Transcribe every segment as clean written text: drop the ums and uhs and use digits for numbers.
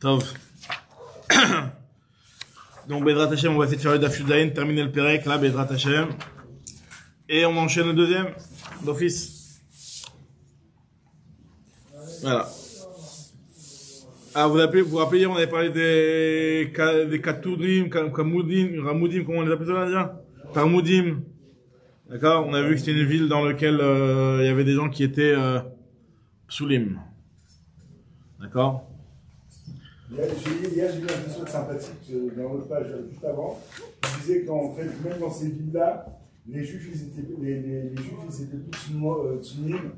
Tov. Donc, Bedrat Hashem, on va essayer de faire le Daf Yudaïn, terminer le Perek, là, Bedrat Hashem. Et on enchaîne le deuxième, d'office. Voilà. Ah, vous vous rappelez hier, on avait parlé des Katoudim, Kamoudim, Ramoudim, comment on les appelle ça là déjà? Tarmoudim. D'accord? On a vu que c'était une ville dans laquelle il y avait des gens qui étaient Psulim. D'accord? Hier, j'ai vu un épisode sympathique dans votre page juste avant. Je disais qu'en fait, même dans ces villes-là, les Juifs, ils étaient tous sunnimes.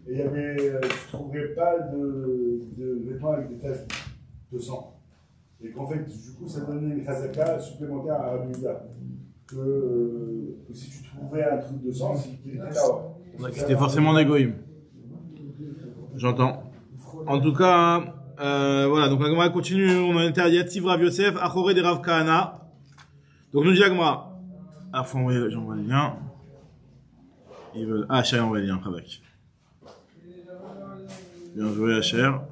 Et il y avait, tu ne trouverais pas de vêtements avec des taches de sang. Et qu'en fait, du coup, ça donnait une chazaka supplémentaire à Rabbi Yehuda. Que si tu trouvais un truc de sang, c'est qu'il était là. C'était forcément des goïms. J'entends. En tout cas, voilà, donc la Gemara continue, on en était à Yativ Rav Yosef, Achoré des Rav Kahana. Donc nous dit la Gemara. Ah, faut envoyer, j'envoie le lien. Ils veulent, ah, Cher, envoie le lien, Khabak. Bien joué, Cher.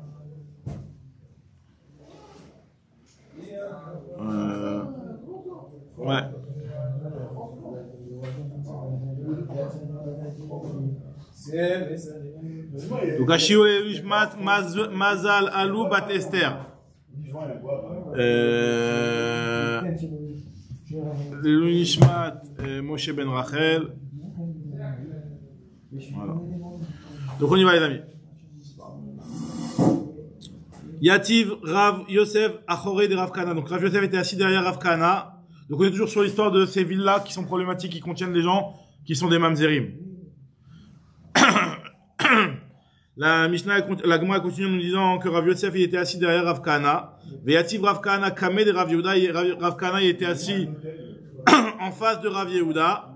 Ouais. Donc, Ashio Lishmat Mazal Alou Bat Esther. Lishmat Moshe Ben Rachel. Voilà. Donc, on y va, les amis. Yativ Rav Yosef Achoré de Rav Kahana. Donc, Rav Yosef était assis derrière Rav Kahana. Donc, on est toujours sur l'histoire de ces villes-là qui sont problématiques, qui contiennent des gens qui sont des mamzerim. La Mishnah, la Gemara continue en nous disant que Rav Yosef il était assis derrière Rav Kahana. Veyativ Rav Kahana kameh de Rav Yehuda. Rav Kahana il était assis en face de Rav Yehuda.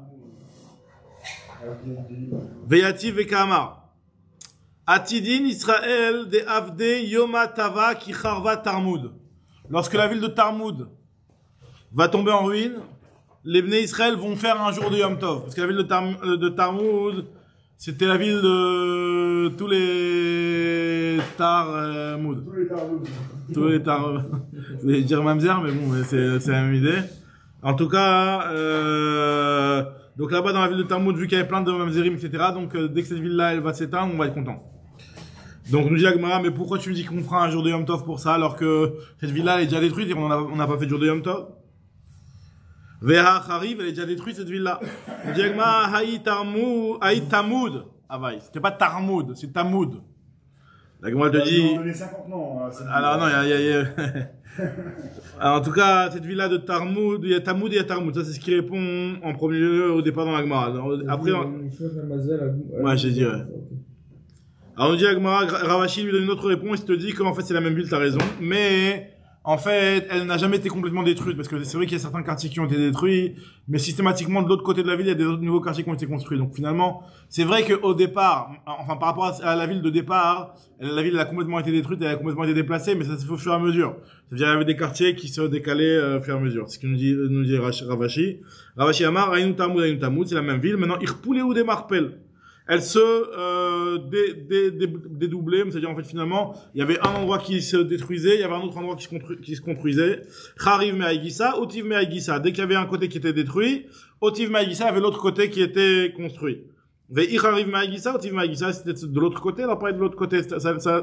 Veyativ vekamar. Atidin Israël de Avde Yoma Tava ki Charva Tarmoud. Lorsque la ville de Tarmoud va tomber en ruine, les Bnei Israël vont faire un jour de Yom Tov. Parce que la ville de Tarmoud, c'était la ville de tous les Tarmoud. Tous les Tarmoud. Je vais dire Mamzer, mais bon, c'est la même idée. En tout cas, donc là-bas dans la ville de Tarmoud, vu qu'il y avait plein de Mamzerim, etc., donc dès que cette ville-là, elle va s'éteindre, on va être content. Donc nous dit Agmara, mais pourquoi tu me dis qu'on fera un jour de Yom Tov pour ça, alors que cette ville-là, elle est déjà détruite et on n'a pas fait de jour de Yom Tov? Veha Harif, elle est déjà détruite, cette ville-là. Nous dit Agmara, Haït Tamoud. Ah bah, c'était pas Tarmoud, c'est Tamoud. L'Agmara te dit... On a donné 50 noms. Alors non, Alors, en tout cas, cette ville-là de Tarmoud, il y a Tamoud et il y a Tarmoud. Ça, c'est ce qui répond en premier lieu au départ dans l'Agmara. Après, ouais, j'ai dit, ouais. Alors, on dit Agmara, Ravashi lui donne une autre réponse, il te dit qu'en fait, c'est la même ville, t'as raison. Mais, en fait, elle n'a jamais été complètement détruite, parce que c'est vrai qu'il y a certains quartiers qui ont été détruits, mais systématiquement, de l'autre côté de la ville, il y a des autres nouveaux quartiers qui ont été construits. Donc, finalement, c'est vrai qu'au départ, enfin, par rapport à la ville de départ, la ville, elle a complètement été détruite, elle a complètement été déplacée, mais ça se fait au fur et à mesure. C'est-à-dire, il y avait des quartiers qui se décalaient au fur et à mesure. C'est ce que nous dit Ravashi. Ravashi Amar, Aïnou Tamoud, c'est la même ville. Maintenant, Irpoulé ou des Marpel. Elle se dédoublait, c'est-à-dire en fait finalement il y avait un endroit qui se détruisait, il y avait un autre endroit qui se construisait. Khariv Me'aïgissa, Otiv Me'aïgissa. Dès qu'il y avait un côté qui était détruit, Otiv Me'aïgissa, il y avait l'autre côté qui était construit. Ve'i Khariv Me'aïgissa, Otiv Me'aïgissa, c'était de l'autre côté, elle n'a pas été de l'autre côté.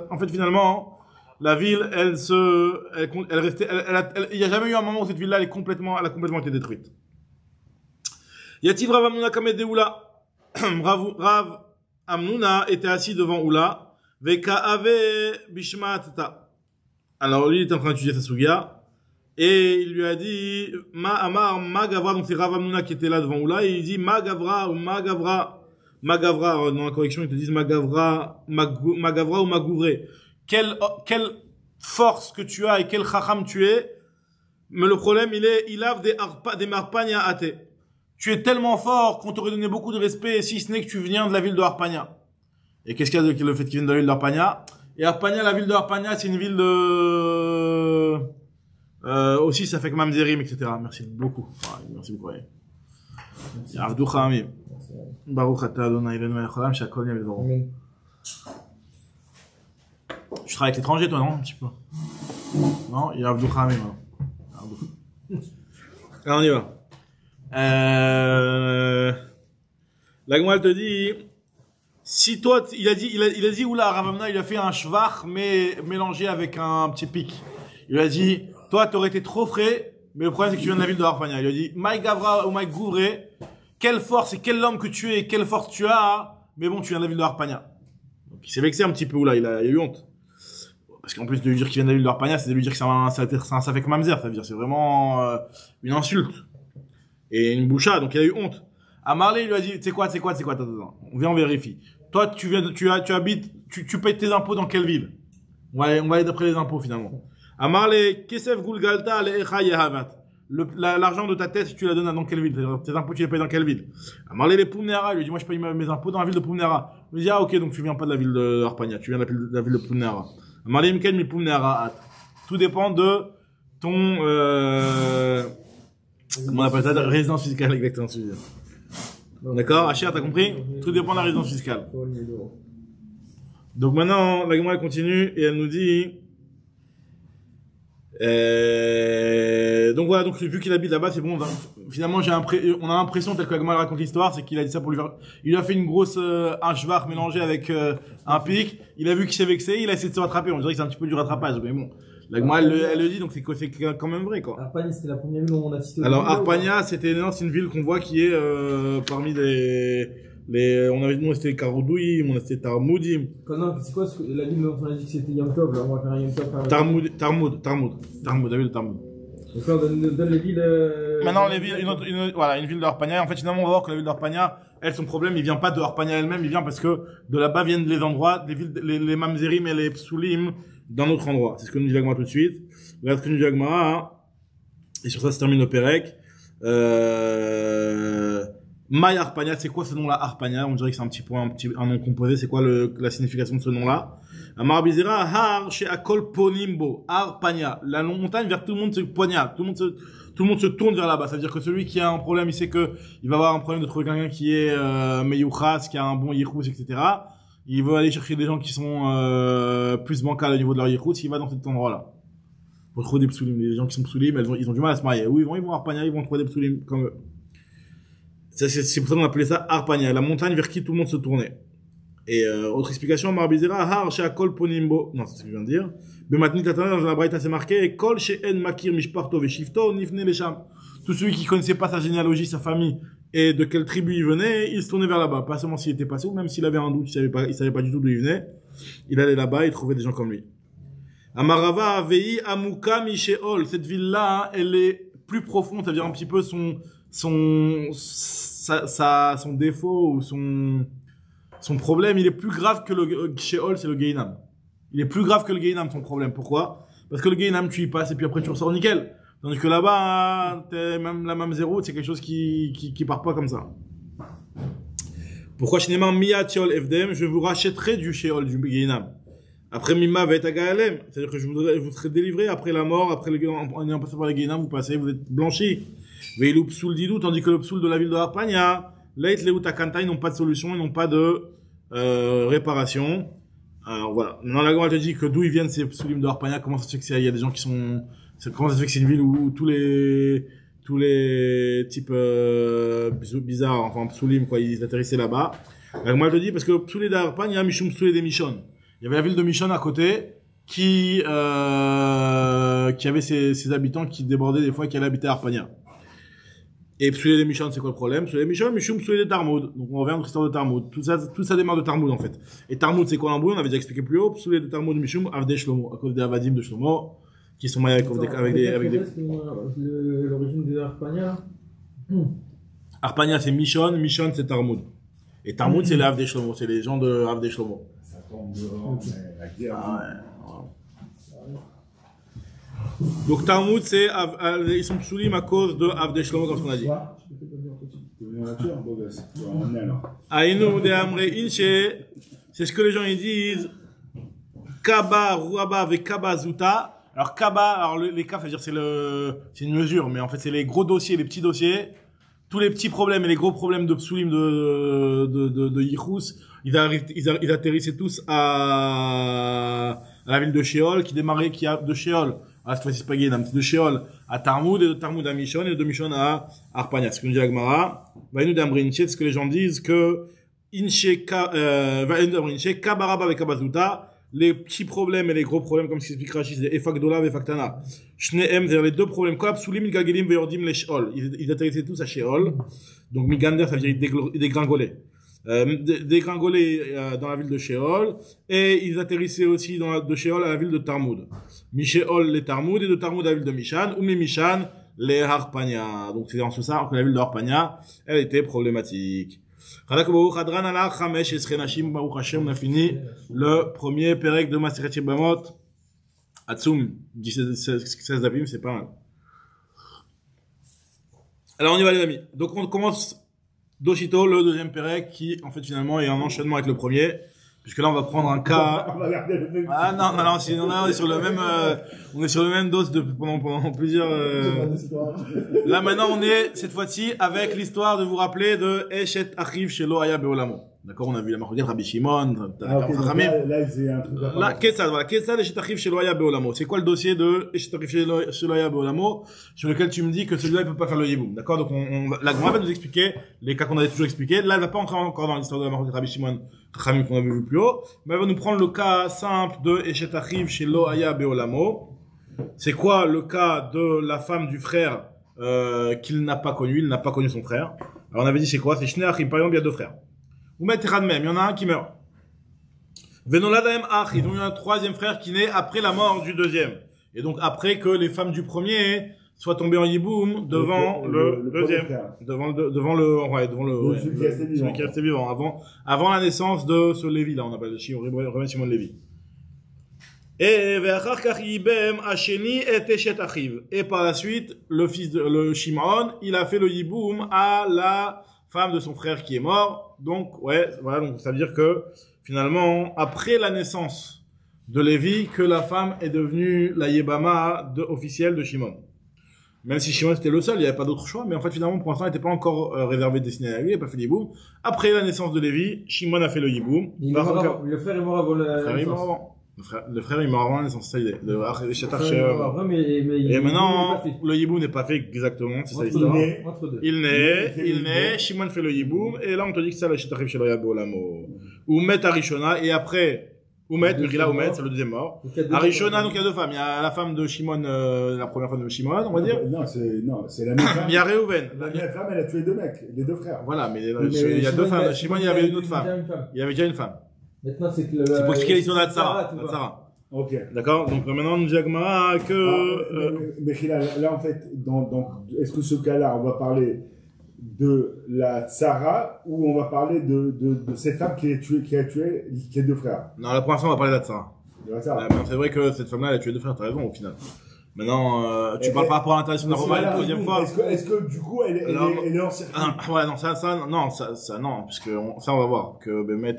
En fait finalement, la ville, elle restait, il n'y a jamais eu un moment où cette ville-là, elle a complètement été détruite. Yativ Rav Amnuna Kamed Deoula. Rav Amnuna était assis devant Oula. Veka ave bishmatata. Alors lui, il était en train d'étudier sa sugia. Et il lui a dit, ma gavra, donc c'est Rav Amnuna qui était là devant Oula. Et il dit, ma gavra, dans la correction, ils te disent ma gavra ou ma gouvré. Quelle force que tu as et quel chacham tu es. Mais le problème, il a des marpagna athées. Tu es tellement fort qu'on t'aurait donné beaucoup de respect si ce n'est que tu viens de la ville de Harpania. Et qu'est-ce qu'il y a de le fait qu'il vienne de la ville de Harpania? Et Harpania, la ville de Harpania, c'est une ville de... aussi, ça fait que Mamzerim, etc. Merci beaucoup. Merci beaucoup. Avdou Khamim. Baruch Ata Adonai Eloheinu melech haolam she'akol nהיה b'dvaro. Tu travailles avec l'étranger, toi, non? Un petit peu. Non, il y a Abdou Khamim. Alors on y va. La Gemara te dit, si toi, il a dit, oula, Ravamna, il a fait un shvach, mais mélangé avec un petit pic. Il lui a dit, toi, t'aurais été trop frais, mais le problème, c'est que tu viens de la ville de Harpania. Il lui a dit, Mike Gavra ou Mike Gouvré, quelle force et quel homme que tu es et quelle force tu as, mais bon, tu viens de la ville de Harpania. Donc, il s'est vexé un petit peu, oula, il a eu honte. Parce qu'en plus de lui dire qu'il vient de la ville de Harpania, c'est de lui dire que c'est un safek mamzer, ça veut dire, c'est vraiment, une insulte. Et une boucha, donc il a eu honte. À Marley, il lui a dit, tu sais quoi, attends, on vient, on vérifie. Toi, tu habites, tu payes tes impôts dans quelle ville? On va aller d'après les impôts, finalement. À Marley, Kesef Gulgalta, l'argent de ta tête, tu la donnes dans quelle ville? Tes impôts, tu les payes dans quelle ville? À Marley, les Poumnera, il lui dit, moi, je paye mes impôts dans la ville de Poumnera. Il lui dit, ah, ok, donc tu viens pas de la ville de Harpania, tu viens de la ville de Poumnera. À Marley, Mken, mi Poumnera, tout dépend de ton, comment on appelle ça? Résidence fiscale, exactement, tu veux dire. D'accord? Achir, t'as compris? Tout dépend de la résidence fiscale. Donc maintenant, la Gemara continue et elle nous dit, donc voilà, donc vu qu'il habite là-bas, c'est bon. Finalement, on a l'impression, tel que la Gemara raconte l'histoire, c'est qu'il a dit ça pour lui faire, il lui a fait une grosse, un shvar mélangé avec, un pic. Il a vu qu'il s'est vexé, il a essayé de se rattraper. On dirait que c'est un petit peu du rattrapage, mais bon. La Gemara, elle le dit, donc c'est quand même vrai, quoi. Harpania, c'était la première ville où on a cité. Alors, Harpania, c'est une ville qu'on voit qui est, parmi on avait dit, nous, c'était Karoudouim, on a cité Tarmoudim. Non, c'est quoi, la ville où on a dit que c'était Yom Tov, là, on va faire un Yom Tov. Tarmoud, la ville de Tarmoud. Donc là, on donne les villes, Maintenant, les villes, une ville de Harpania. En fait, finalement, on va voir que la ville de Harpania, elle, son problème, il vient pas de Harpania elle-même, il vient parce que de là-bas viennent les endroits, les villes, les mamzerim et les psulim d'un autre endroit. C'est ce que nous dit Agma tout de suite. Regarde ce que nous dit Agma, hein. Et sur ça se termine le Pérec. Maï Harpania, c'est quoi ce nom-là, Harpania? On dirait que c'est un nom composé. C'est quoi la signification de ce nom-là? Amar Bizera, Har, chez Akol Ponimbo, Harpania. La montagne vers tout le monde se poignarde. Tout le monde se tourne vers là-bas. Ça veut dire que celui qui a un problème, il sait que il va avoir un problème de trouver quelqu'un qui est, Meyouchas, qui a un bon yichous, etc. Il veut aller chercher des gens qui sont, plus bancals au niveau de leur yichous, il va dans cet endroit-là. Pour trouver des psoulim. Les gens qui sont psoulim, ils ont du mal à se marier. Oui, ils vont à Harpania, ils vont trouver des psoulim comme eux. C'est pour ça qu'on appelait ça Harpania, la montagne vers qui tout le monde se tournait. Et autre explication, Marbizera, Har chez Akol Ponimbo. Non, c'est ce que je viens de dire. Bematni Tatana, dans la Braïta, c'est marqué, Kol chez En Makir Mishparto Veshifto Nifne Lesham. Tout celui qui connaissait pas sa généalogie, sa famille, et de quelle tribu il venait, il se tournait vers là-bas. Pas seulement s'il était passé, ou même s'il avait un doute, il savait pas du tout d'où il venait. Il allait là-bas, il trouvait des gens comme lui. Amarava Avei Amuka Mishéol. Cette ville-là, hein, elle est plus profonde, ça veut dire un petit peu son défaut ou son problème, il est plus grave que le Sheol, c'est le Gehinam. Il est plus grave que le Gehinam, ton problème. Pourquoi? Parce que le Gehinam, tu y passes et puis après tu ressors nickel. Tandis que là-bas, même la même zéro, c'est quelque chose qui part pas comme ça. Pourquoi Shineman Mia Sheol Evdem, je vous rachèterai du Sheol, du Gehinam. Après Mima va être à Gaëlem, c'est-à-dire que vous serez délivré après la mort, en ayant passé par le Gehinam, vous êtes blanchi. Veilou psoul didou, tandis que le psoul de la ville de Harpania, Leit Leuta Kanta, ils n'ont pas de solution, ils n'ont pas de réparation. Alors voilà. Maintenant la Gemara te dit que d'où ils viennent ces psoulim de Harpania, comment ça se fait que il y a des gens qui sont, comment ça se fait que c'est une ville où tous les types bizarres, enfin psoulim quoi, ils atterrissaient là-bas. La Gemara te dit parce que psoulé d'Harpania, Mishum psoulé des Mishon. Il y avait la ville de Mishon à côté qui avait ses habitants qui débordaient des fois, qui allaient habiter à Harpania. Et Psoulé des Mishon, c'est quoi le problème? Psoulé des Mishon, Mishum Psoulé des Tarmoud. Donc on revient à notre histoire de Tarmoud. Tout ça démarre de Tarmoud en fait. Et Tarmoud, c'est quoi l'embrouille? On avait déjà expliqué plus haut. Psoulé des Tarmoud, Mishum, Avdei Shlomo, à cause des Avadim de Shlomo, qui sont mariés avec des... L'origine des Harpania. Harpania, c'est Mishon, Mishon, c'est Tarmoud. Et Tarmoud, c'est les Avdei Shlomo, c'est les gens de Avdei Shlomo. Ça tombe dehors, mais la guerre. Ah ouais. Donc Tarmoud, c'est ils sont psoulim à cause de Avdei Shlomo, comme on a dit. Aïnou de Amre Inche, c'est ce que les gens ils disent. Kaba, Rouaba avec Kaba Zuta. Alors Kaba, alors les cas, c'est-à-dire c'est une mesure, mais en fait c'est les gros dossiers, les petits dossiers. Tous les petits problèmes et les gros problèmes de psoulim de Yichous, ils atterrissaient tous à la ville de Sheol, de Sheol, Ah, cette fois-ci, c'est pas Guénam, c'est de Sheol à Tarmoud, et de Tarmoud à Mishon, et de Mishon à Arpania. Ce que nous dit la Gemara. Va nous d'Ambrinche, ce que les gens disent que, Kabaraba avec Kabazuta, les petits problèmes et les gros problèmes, comme ce qu'explique Rashi, c'est Efak Dola et Faktana. Shneem, c'est-à-dire les deux problèmes. Koab, Soulim, Gagelim, Veyordim, les Sheol. Ils atterrissaient tous à Sheol. Donc, Migander, ça veut dire dégringoler. Dégringoler dans la ville de Sheol. Et ils atterrissaient aussi de Sheol à la ville de Tarmoud. Mi-Sheol, les Tarmoud, et de Tarmoud à la ville de Mishan. Ou Mi-Mishan, les Harpania. Donc, c'est en ce sens que la ville de Harpania, elle était problématique. On a fini le premier Perek de Maseret Yebamot. Atsum, 16 d'abim, c'est pas mal. Alors on y va les amis. Donc on commence Doshito, le deuxième Perek, qui en fait finalement est un enchaînement avec le premier. Puisque là on va prendre un cas. Ah non, on est sur le même, on est sur le même dos pendant plusieurs. Là maintenant on est cette fois-ci avec l'histoire de vous rappeler de Eshet Achiv Shelo Haya Beolamo. D'accord, on a vu la marque de Rabbi Shimon. Là c'est un truc. Là, Ketzad Eshet Achiv Shelo Haya Beolamo. C'est quoi le dossier de Eshet Achiv Shelo Haya Beolamo sur lequel tu me dis que celui-là il peut pas faire le yiboum. D'accord, donc la Gemara va nous expliquer les cas qu'on avait toujours expliqués. Là elle va pas entrer encore dans l'histoire de la marque de Rabbi Shimon qu'on avait vu plus haut, mais elle va nous prendre le cas simple de Eshet Achiv Shelo Haya Beolamo. C'est quoi le cas de la femme du frère qu'il n'a pas connu, il n'a pas connu son frère. Alors on avait dit c'est quoi? C'est Shnei Achim, par exemple il y a deux frères. Ou Metechad Mem, il y en a un qui meurt. Venoladaem Ach, ils ont eu un troisième frère qui naît après la mort du deuxième. Et donc après que les femmes du premier soient tombées en yiboum devant le deuxième, devant celui qui restait vivant, avant la naissance de ce Lévi là, on appelle le Shimon Lévi. Et par la suite, le fils de le Shimon, il a fait le yiboum à la femme de son frère qui est mort. Donc ouais, voilà, donc ça veut dire que finalement, après la naissance de Lévi, que la femme est devenue la yébama officielle de Shimon. Même si Shimon c'était le seul, il n'y avait pas d'autre choix, mais en fait finalement pour l'instant il n'était pas encore réservé, destiné à lui, il n'a pas fait le yiboum. Après la naissance de Lévi, Shimon a fait le yiboum. Le frère est mort avant la naissance. Le frère est mort avant la naissance, c'est ça l'idée. Et maintenant, le yiboum n'est pas fait exactement, c'est ça l'histoire. Il naît, Shimon fait le yiboum, et là on te dit que ça, le Shetachim Shelo Haya Beolamo. Ou Met Arishona, et après, Mechila Oumet, c'est le deuxième mort. Arishona, donc il y a deux femmes. Il y a la femme de Shimon, la première femme de Shimon, on va dire. Non, c'est la même femme. Il y a Reuven. La même femme, elle a tué deux mecs, les deux frères. Voilà, mais il y a deux femmes. Shimon, il y avait une autre femme. Il y avait déjà une femme. Maintenant, c'est pour expliquer l'histoire d'Atsara. Ok. D'accord? Donc, maintenant, nous dit Agmara que, mais là, en fait, est-ce que ce cas-là, on va parler de la Tsara ou on va parler de cette femme qui a tué les deux frères? Non, la première fois, on va parler d'Atsara. C'est vrai que cette femme-là, elle a tué deux frères, t'as raison, au final. Maintenant, tu parles par rapport à l'international romain la deuxième fois. Est-ce que du coup, elle est en circuit? Ouais, non, non, puisque ça, on va voir. Que Bémet,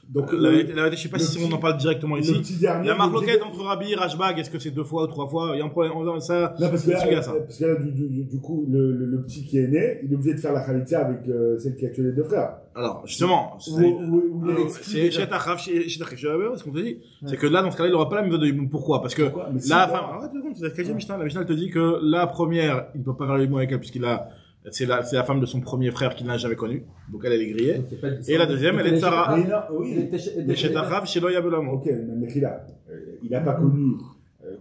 donc, la vérité, je sais pas si on en parle directement ici. Il y a marloquette entre Rabbi et Rashbag, est-ce que c'est 2 fois ou 3 fois? Il y a un problème, ça. Non, parce que là, du coup, le petit qui est né, il est obligé de faire la khalitza avec, celle qui a tué les deux frères. Alors, justement, c'est Shetachim Shelo, ce qu'on te dit. C'est que là, dans ce cas-là, il aura pas la méthode de yiboum. Pourquoi? Parce que la femme, la Mishnah te dit que la première, il ne peut pas faire le yiboum avec elle puisqu'il a, c'est la femme de son premier frère qu'il n'a jamais connu. Donc elle est grillée. Et la deuxième, elle est Sarah. Oui. Shetachim Shelo Haya Beolamo. Ok, mais il n'a pas connu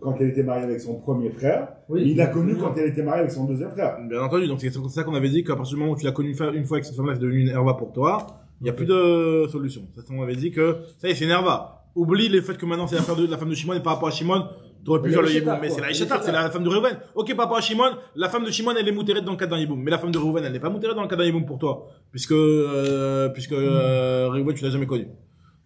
quand elle était mariée avec son premier frère. Il l'a connu quand elle était mariée avec son deuxième frère. Bien entendu. Donc c'est ça qu'on avait dit qu'à partir du moment où tu l'as connu une fois avec cette femme-là, c'est devenu une herva pour toi. Il n'y a plus de solution. Ça, on avait dit que ça y est, c'est une herva. Oublie le fait que maintenant c'est la femme de Shimon et par rapport à Shimon, tu aurais pu faire le yiboum. Mais c'est la Ishetar, c'est la femme de Reuven. Ok, par rapport à Shimon, la femme de Shimon, elle est moutérée dans le cadre d'un yiboum. Mais la femme de Reuven, elle n'est pas moutérée dans le cadre d'un yiboum pour toi. Puisque Reuven, tu l'as jamais connu.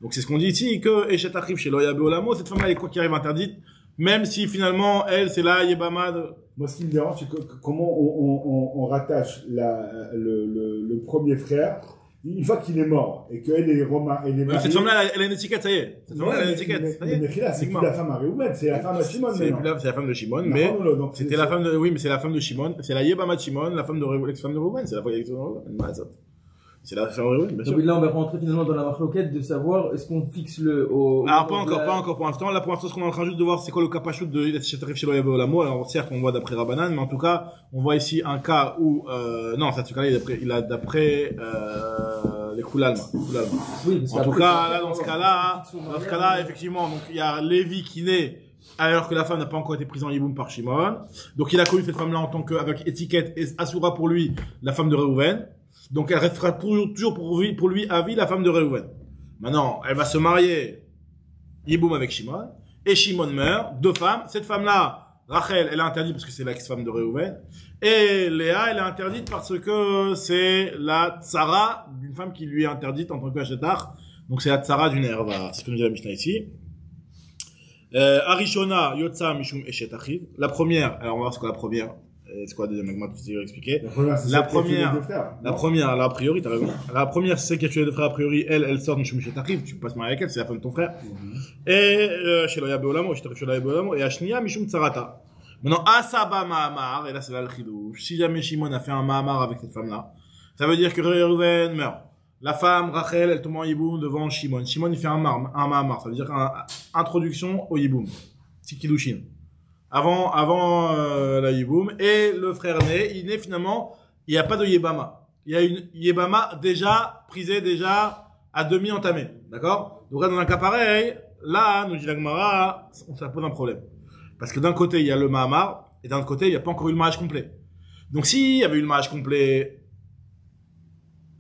Donc c'est ce qu'on dit ici, que Eshet Achiv Shelo Haya Beolamo, cette femme-là, elle est quoi qui arrive interdite, même si finalement, elle, c'est la Yébama de... Moi, ce qui me dérange, c'est comment on rattache le premier frère, une fois qu'il est mort, et qu'elle est Roma, elle est mariée. Cette femme-là, elle a une étiquette, ça y est. Cette femme-là, elle a une étiquette. Mais là, c'est plus la femme à Reuven, c'est la femme à Shimon, c'est la femme de Shimon, mais c'était la femme de, oui, mais c'est la femme de Shimon, c'est la Yébama de Shimon, la femme de Reuven, l'ex-femme de Reuven, c'est la femme de Reuven. C'est la femme de Reuven, bien sûr. Donc là, on va rentrer finalement dans la marloquette de savoir est-ce qu'on fixe le. Alors, pas encore pour l'instant. Là, pour l'instant, ce qu'on est en train juste de voir, c'est quoi le cas pachout de Shetarif Shelo Yabo Olamo. Alors, certes, on voit d'après Rabbanan, mais en tout cas, on voit ici un cas où, non, ça, ce cas-là, il a d'après, les Koulalma. Oui, En tout cas, là, dans ce cas-là, effectivement, donc, il y a Lévi qui naît, alors que la femme n'a pas encore été prise en Yiboum par Shimon. Donc, il a connu cette femme-là en tant qu'avec étiquette et assurera pour lui la femme de Reuven. Donc, elle restera toujours pour lui à vie la femme de Reuven. Maintenant, elle va se marier, Yiboum avec Shimon, et Shimon meurt, deux femmes. Cette femme-là, Rachel, elle est interdite parce que c'est l'ex-femme de Reuven. Et Léa, elle est interdite parce que c'est la tsara d'une femme qui lui est interdite en tant que Hachetar. Donc, c'est la tsara d'une herva. C'est ce que nous dit la Mishnah ici. Arishona, Yotza, Mishum, Eshet, Achiv. La première, alors on va voir ce qu'est la première. C'est quoi la deuxième, Magma, tu sais expliquer. La première, là, a priori, t'as raison. La première, c'est celle qui a tué les deux frères, a priori, elle sort de Mishum, Eshet, Achiv. Tu peux pas se marier avec elle, c'est la femme de ton frère. Et, chez Loya Beolamo, chez Loya Beolamo, et Ashnia, Mishum, Tsarata. Maintenant, Asaba Mahamar, et là, c'est là le chidouche. Si jamais Shimon a fait un Mahamar avec cette femme-là, ça veut dire que Reuven meurt. La femme, Rachel, elle tombe en Yiboum devant Shimon. Shimon, il fait un Mahamar. Ça veut dire introduction au Yiboum. Tikidushin. Avant la Yiboum. Et le frère né, il naît finalement, il n'y a pas de Yebama. Il y a une Yebama déjà prisée, déjà à demi entamée. D'accord? Donc là, dans un cas pareil, là, nous dit la Gemara, ça pose un problème. Parce que d'un côté, il y a le Mahamar, et d'un autre côté, il n'y a pas encore eu le mariage complet. Donc s'il y avait eu le mariage complet,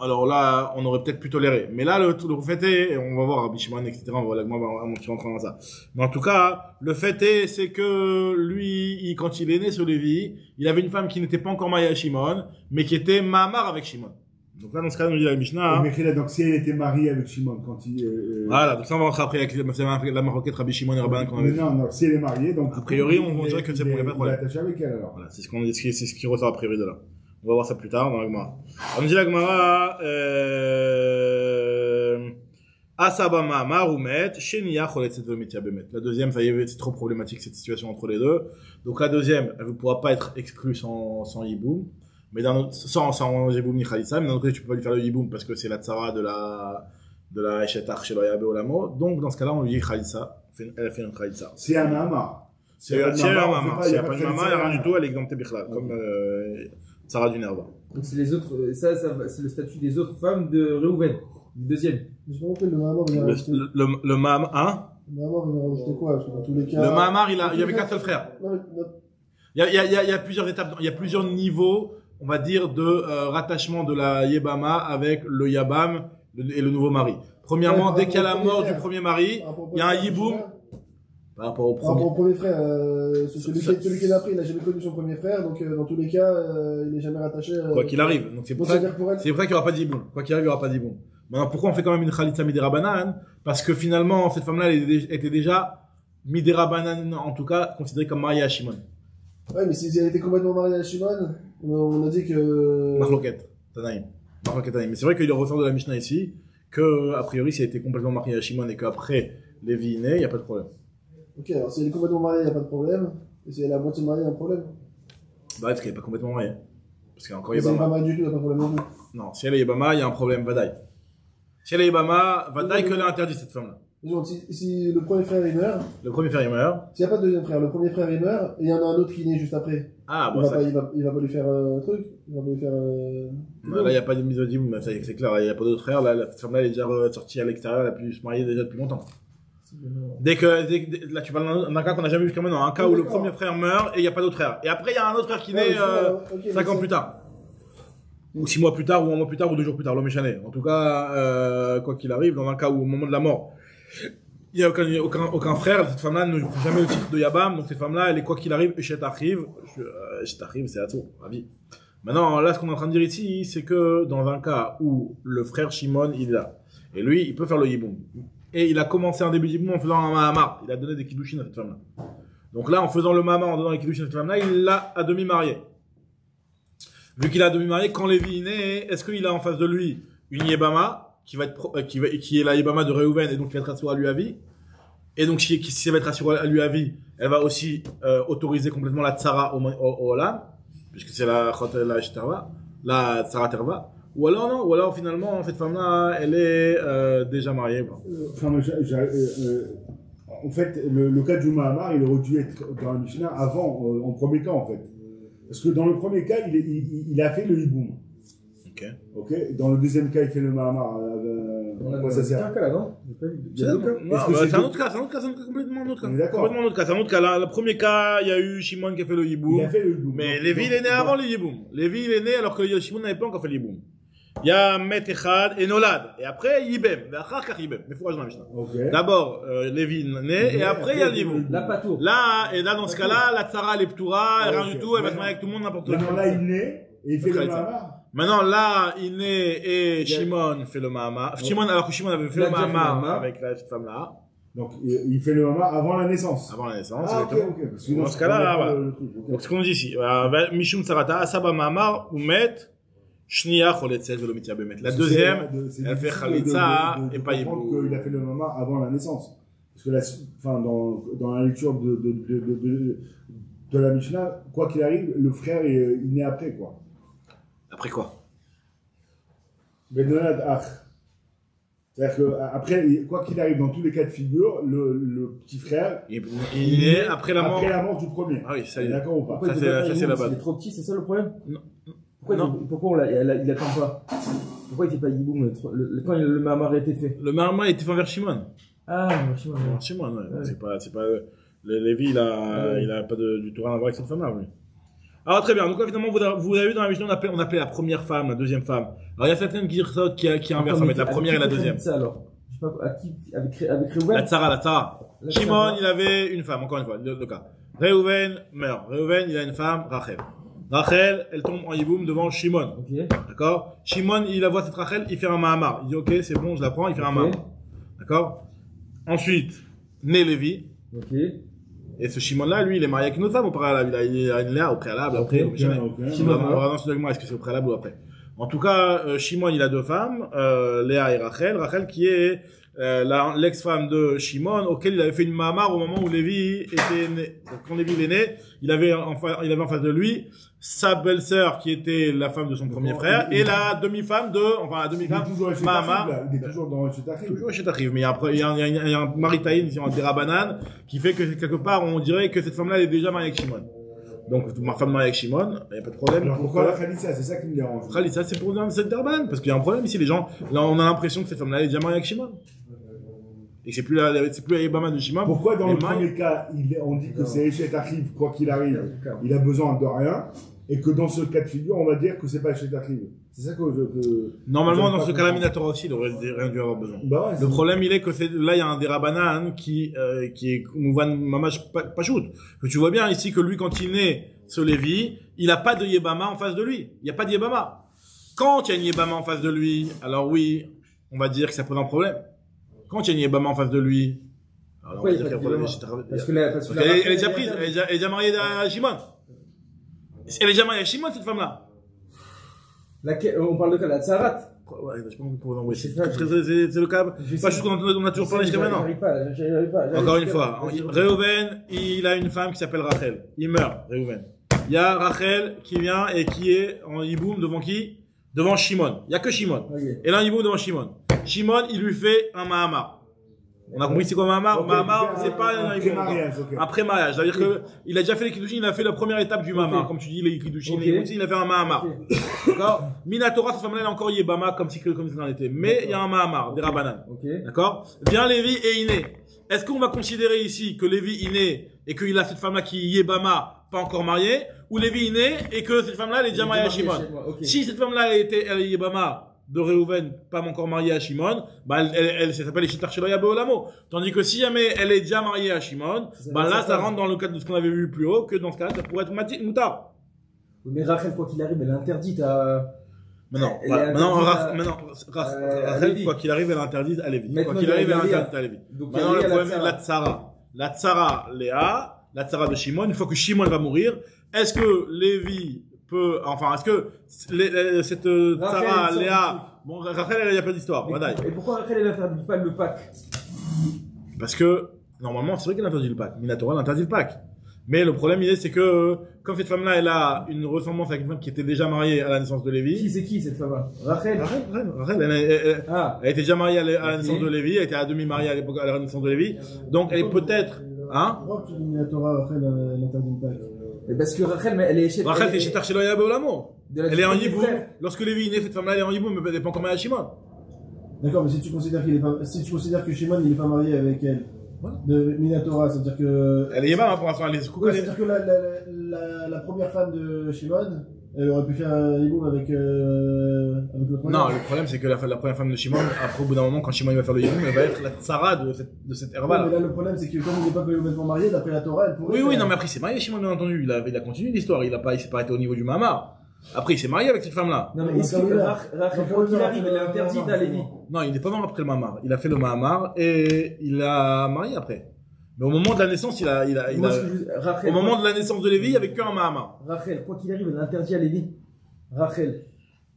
alors là, on aurait peut-être pu tolérer. Mais là, le fait est, et on va voir Rabbi Shimon, etc., on va voir la Gemara, on va rentrer dans ça. Mais en tout cas, le fait est, c'est que lui, quand il est né sur Lévi, il avait une femme qui n'était pas encore mariée à Shimon, mais qui était Mahamar avec Shimon. Donc là, dans ce cas, on dit la Mishnah. Mais donc si elle était mariée avec Shimon quand il. Voilà, donc ça, on va rentrer après avec la maroquette Rabbi Shimon et Rabban qu'on avait. Non, si elle est mariée, donc. A priori, on dirait que c'est pour, il n'y a pas de problème. Il est attaché avec elle alors. Voilà, c'est ce qui ressort a priori de là. On va voir ça plus tard dans la Gemara. On dit la Gemara, Asaba Mahamar Umet, Shenia Choletset Vomitia Bemet. La deuxième, ça y est, c'est trop problématique cette situation entre les deux. Donc la deuxième, elle ne pourra pas être exclue sans Yiboum. Mais sans Yiboum ni Khalitsa, mais d'un autre côté, tu peux pas lui faire le Yiboum parce que c'est la tsara de la Eshetar chez Loya Beolamo. Donc, dans ce cas-là, on lui dit Khalitsa. Elle a fait un Khalitsa. C'est un Mahamar. S'il n'y a pas de Mahamar, il n'y a rien du tout, elle est exemptée Bichlal, comme tsara du Nerva. Donc, c'est les autres, ça, c'est le statut des autres femmes de Reuven. Du deuxième. Je me rappelle, le Mahamar, il a rajouté. Le Mahamar, hein? Le Mahamar, il a rajouté quoi? Parce que dans tous les cas. Le Mahamar, il y avait qu'un seul frère. Il y a plusieurs étapes, il y a plusieurs niveaux, on va dire, de rattachement de la Yebama avec le Yabam et le nouveau mari. Premièrement, dès qu'il y a la mort du premier mari, il y a un Yiboum. Par rapport au premier frère, celui qui est après, il n'a jamais connu son premier frère, donc dans tous les cas, il n'est jamais rattaché. Quoi qu'il arrive. Donc c'est pour ça qu'il n'y aura pas de Yiboum. Quoi qu'il arrive, il n'y aura pas de Yiboum. Maintenant, pourquoi on fait quand même une Khalitsa Midirabanan? Parce que finalement, cette femme-là, elle était déjà Midirabanan, en tout cas, considérée comme mariée à Shimon. Ouais, mais si elle était complètement mariée à Shimon, on a dit que. Marloquette, Tanaïm. Mais c'est vrai qu'il ressort de la Mishnah ici, que, a priori, si elle était complètement mariée à Shimon et qu'après, Lévi est né, il n'y a pas de problème. Ok, alors si elle est complètement mariée, il n'y a pas de problème. Et si elle est à moitié mariée, il y a un problème. Bah, parce qu'elle n'est pas complètement mariée. Parce qu'il y a encore Yebama. Si elle n'est pas Yebama. mariée du tout, il n'y a pas de problème non plus. Non, si elle est Yebama, il y a un problème, Vadaï. Si elle est Yebama, Vadaï que l'a interdit cette femme-là. Disons, si le premier frère il meurt. Le premier frère il meurt. S'il n'y a pas de deuxième frère, le premier frère il meurt, et il y en a un autre qui naît juste après. Ah, bon, il va pas lui faire un truc. Il va pas lui faire. Là, il n'y a pas de mise au dim, c'est clair, il n'y a pas d'autre frère. Là, cette femme-là, elle est déjà sortie à l'extérieur, elle a pu se marier déjà depuis longtemps. Là, tu parles d'un cas qu'on n'a jamais vu jusqu'à maintenant. Un cas où le premier frère meurt et il n'y a pas d'autre frère. Et après, il y a un autre frère qui naît 5 ans plus tard. Ou 6 mois plus tard, ou un mois plus tard, ou 2 jours plus tard, l'homme est chané. En tout cas, quoi qu'il arrive, dans un cas où au moment de la mort, il n'y a aucun frère, cette femme-là ne fait jamais le titre de Yabam, donc cette femme-là, elle est quoi qu'il arrive, Eshet Achiv, c'est à tout, ravi. Maintenant, là, ce qu'on est en train de dire ici, c'est que dans un cas où le frère Shimon, il est là, et lui, il peut faire le Yiboum. Et il a commencé un début de Yiboum en faisant un Mahamar. Il a donné des Kiddushin à cette femme-là. Donc là, en faisant le Mahamar, en donnant les Kiddushin à cette femme-là, il l'a à demi marié. Vu qu'il a à demi marié, quand Lévi est né, est-ce qu'il a en face de lui une Yebama, qui est la Yebama de Reuven, et donc qui va être assurée à lui à vie. Et donc, si elle va être assurée à lui à vie, elle va aussi, autoriser complètement la Tsara au Olam, puisque c'est la Tsara Terva. Ou alors non, ou alors finalement, cette femme-là, elle est déjà mariée. Bon. Enfin, en fait, le cas du Mahamar, il aurait dû être dans la Mishnah avant, en premier cas, en fait. Parce que dans le premier cas, il a fait le hiboum. Ok. Dans le deuxième cas, il fait le Mahamar. Quoi ça sert? Un cas là, non? C'est un autre cas, complètement un autre cas. Complètement un autre cas. C'est un autre cas. Là, le premier cas, il y a eu Shimon qui a fait le hiboum. Il a fait le hiboum. Mais Lévi, il est né avant le hiboum. Lévi, il est né alors que Shimon n'avait pas encore fait le hiboum. Il y a Met Echad et Nolad. Et après, Yibem. Mais faut rajouter la Mishnah. D'abord, Lévi naît et après, il y a le hiboum. Là, et là, dans ce cas-là, la Tzara, elle est Ptoura, elle rien du tout, elle va se marier avec tout le monde, n'importe quoi. Maintenant, là, il naît et il fait le Mahamar. Maintenant, là, il naît et Shimon fait le Mahamar. Alors que Shimon avait fait le Mahamar avec cette femme-là. Donc, il fait le Mahamar avant la naissance. Avant la naissance, exactement. Ok. Dans ce cas-là, voilà. Donc, ce qu'on dit ici. Mishum Sarata, Asaba Mahamar, Umet, Shniya, Choletzel, Velomitia Bemet. La deuxième, elle fait Khalitza et pas Yibou. Il a fait le Mahamar avant la naissance. Parce que dans la lecture de la Mishnah, quoi qu'il arrive, le frère, il naît après, quoi. Après quoi? Benonad Ach. C'est-à-dire qu'après, quoi qu'il arrive, dans tous les cas de figure, le petit frère, il est après la mort du premier. Ah oui, ça y est. D'accord ou pas? Ça, c'est la base. Il est trop petit, c'est ça le problème? Non. Pourquoi il attend pas? Pourquoi il fait pas Yiboum quand le Mahamar a été fait? Le Mahamar a été fait vers Shimon. Ah, vers Shimon. Vers Shimon, ouais. C'est pas, Lévi, il a pas du tout rien à voir avec cette femme-là, lui. Alors, très bien. Donc, finalement, vous avez vu dans la Mishnah, on appelait la première femme, la deuxième femme. Alors, il y a certaines qui inversent, la première et la deuxième. Ça, alors? Je sais pas, à qui, avec Reuven? La Tzara. Shimon, il avait une femme, encore une fois, le cas. Reuven meurt. Reuven, il a une femme, Rachel. Rachel, elle tombe en Yiboum devant Shimon. Okay. D'accord? Shimon, il la voit cette Rachel, il fait un Mahamar. Il dit, ok, c'est bon, je la prends, il fait un Mahamar. D'accord? Ensuite, né Lévi. Ok. Et ce Shimon-là, lui, il est marié avec une autre femme au préalable. Il a une Léa au préalable, après, au Shimon. On va dans ce document, est-ce que c'est au préalable ou après? En tout cas, Shimon, il a deux femmes, Léa et Rachel. Rachel qui est l'ex-femme de Shimon, auquel il avait fait une Mahamar au moment où Lévi était né. Donc, quand Lévi est né, il avait en face de lui sa belle-sœur qui était la femme de son premier frère et la demi-femme Mahamar. Il est toujours dans Chetariv. Toujours Chetariv, mais après, il y a un maritaïn, un Derabanan, qui fait que quelque part, on dirait que cette femme-là, elle est déjà mariée avec Shimon. Donc, ma femme mariée avec Shimon, il n'y a pas de problème. Alors, pourquoi la Khalitsa? C'est ça qui me dérange. Khalitsa, c'est pour dire cette Derabanan, parce qu'il y a un problème ici, les gens, là, on a l'impression que cette femme-là, elle est déjà mariée avec Shimon. Et c'est plus la Yébama de Shimon. Pourquoi dans le premier cas, on dit que c'est Eshet Achiv, quoi qu'il arrive, il a besoin de rien, et que dans ce cas de figure, on va dire que c'est pas Eshet Achiv. C'est ça que normalement, dans ce cas-là, Minatora aussi, il aurait rien dû avoir besoin. Bah ouais, le problème, il est que là, il y a un Derabanan qui est Mouvan Mamash Pachout. Que tu vois bien ici que lui, quand il naît, ce Lévi, il a pas de Yébama en face de lui. Il n'y a pas de Yébama. Quand il y a une Yébama en face de lui, alors oui, on va dire que ça pose un problème. Quand il y a une Yébama en face de lui, alors on va dire qu'il y a un problème. Parce qu'elle est déjà prise, elle est déjà mariée à Shimon. Elle est déjà mariée à Shimon, cette femme-là. On parle de quoi, la Tsarat? Ouais, je pense qu'on c'est le cas. Pas juste qu'on a toujours parlé jusqu'à maintenant. J'arrive pas. Encore une fois, Reuven, il a une femme qui s'appelle Rachel. Il meurt, Reuven. Il y a Rachel qui vient et qui est en Yiboum devant qui? Devant Shimon. Il y a que Shimon. Okay. Et là, en Yiboum devant Shimon. Shimon, il lui fait un Mahamar. On a compris c'est quoi Mahamar? Mahamar, c'est pas un mariage. Après mariage. C'est-à-dire que il a déjà fait les Kiddushin, il a fait la première étape du Mahamar. Comme tu dis, les Kiddushin, il a fait un Mahamar. D'accord? Minatora, cette femme-là, elle a encore Yébama comme si en était. Mais il y a un Mahamar, des Rabanan. D'accord? Vient Lévi et Iné. Est-ce qu'on va considérer ici que Lévi Iné et qu'il a cette femme-là qui est Yébama, pas encore mariée, ou Lévi Iné et que cette femme-là, elle est déjà mariée à Shimon? Si cette femme-là, elle est Yébama, de Reuven, pas encore mariée à Shimon, bah, elle s'appelle Ishitar Sheloya Beolamo. Tandis que si jamais elle est déjà mariée à Shimon, bah là, ça rentre dans le cadre de ce qu'on avait vu plus haut, que dans ce cas-là, ça pourrait être Moutar. Mais Rachel, quoi qu'il arrive, elle est interdite à... Maintenant, Rachel, quoi qu'il arrive, elle est interdite à Lévi. Quoi qu'il arrive, elle est interdite à Lévi. Maintenant, le problème est la Tzara. La Tzara, Léa, la Tzara de Shimon, une fois que Shimon va mourir, est-ce que Lévi peut, enfin, est-ce que cette Tzara, Léa, bon, Rachel, elle a pas d'histoire, voilà. Et pourquoi Rachel, elle n'interdit pas le Pâques? Parce que, normalement, c'est vrai qu'elle interdit le Pâques. Minatora, elle interdit le Pâques. Mais le problème, c'est que, comme cette femme-là, elle a une ressemblance avec une femme qui était déjà mariée à la naissance de Lévi. C'est qui cette femme-là? Rachel. Rachel, elle était déjà mariée à la naissance de Lévi, elle était à demi mariée à l'époque à la naissance de Lévi. Donc, elle est peut-être, hein? Pourquoi tu dis la Torah, Rachel, l'interdit de Pâques? Parce que Rachel, elle est chez Rachel, c'est chez Tarcheloya Beolamo. Elle est en Yiboum. Lorsque Lévi est né, cette femme-là, elle est en Yiboum, mais elle n'est pas encore mariée à Shimon. D'accord, mais si tu considères que Shimon, il est pas marié avec elle. Voilà. De Minatora, c'est-à-dire que. Elle est Yéma, hein, pour l'instant, elle est Ouais, c'est-à-dire que la première femme de Shimon, elle aurait pu faire un hiboum avec l'autre. Non, le problème, c'est que la première femme de Shimon, après, au bout d'un moment, quand Shimon va faire le Yiboum, elle va être la tsara de cette herba. Ouais, mais là, le problème, c'est que comme il n'est pas complètement marié, d'après la Torah, elle pourrait. Oui, non, mais après, il s'est marié, Shimon, bien entendu. Il a continué l'histoire. Il s'est pas arrêté au niveau du Mahamar. Après, il s'est marié avec cette femme-là. Non, mais est-ce que Rachel, quand il arrive, elle est interdite à Lévi? Non, il n'est pas mort après le Mahamar. Il a fait le Mahamar et il a marié après. Mais au moment de la naissance, au moment de la naissance de Lévi, il n'y avait qu'un Mahamar. Rachel, quoi qu'il arrive, elle est interdite à Lévi. Rachel.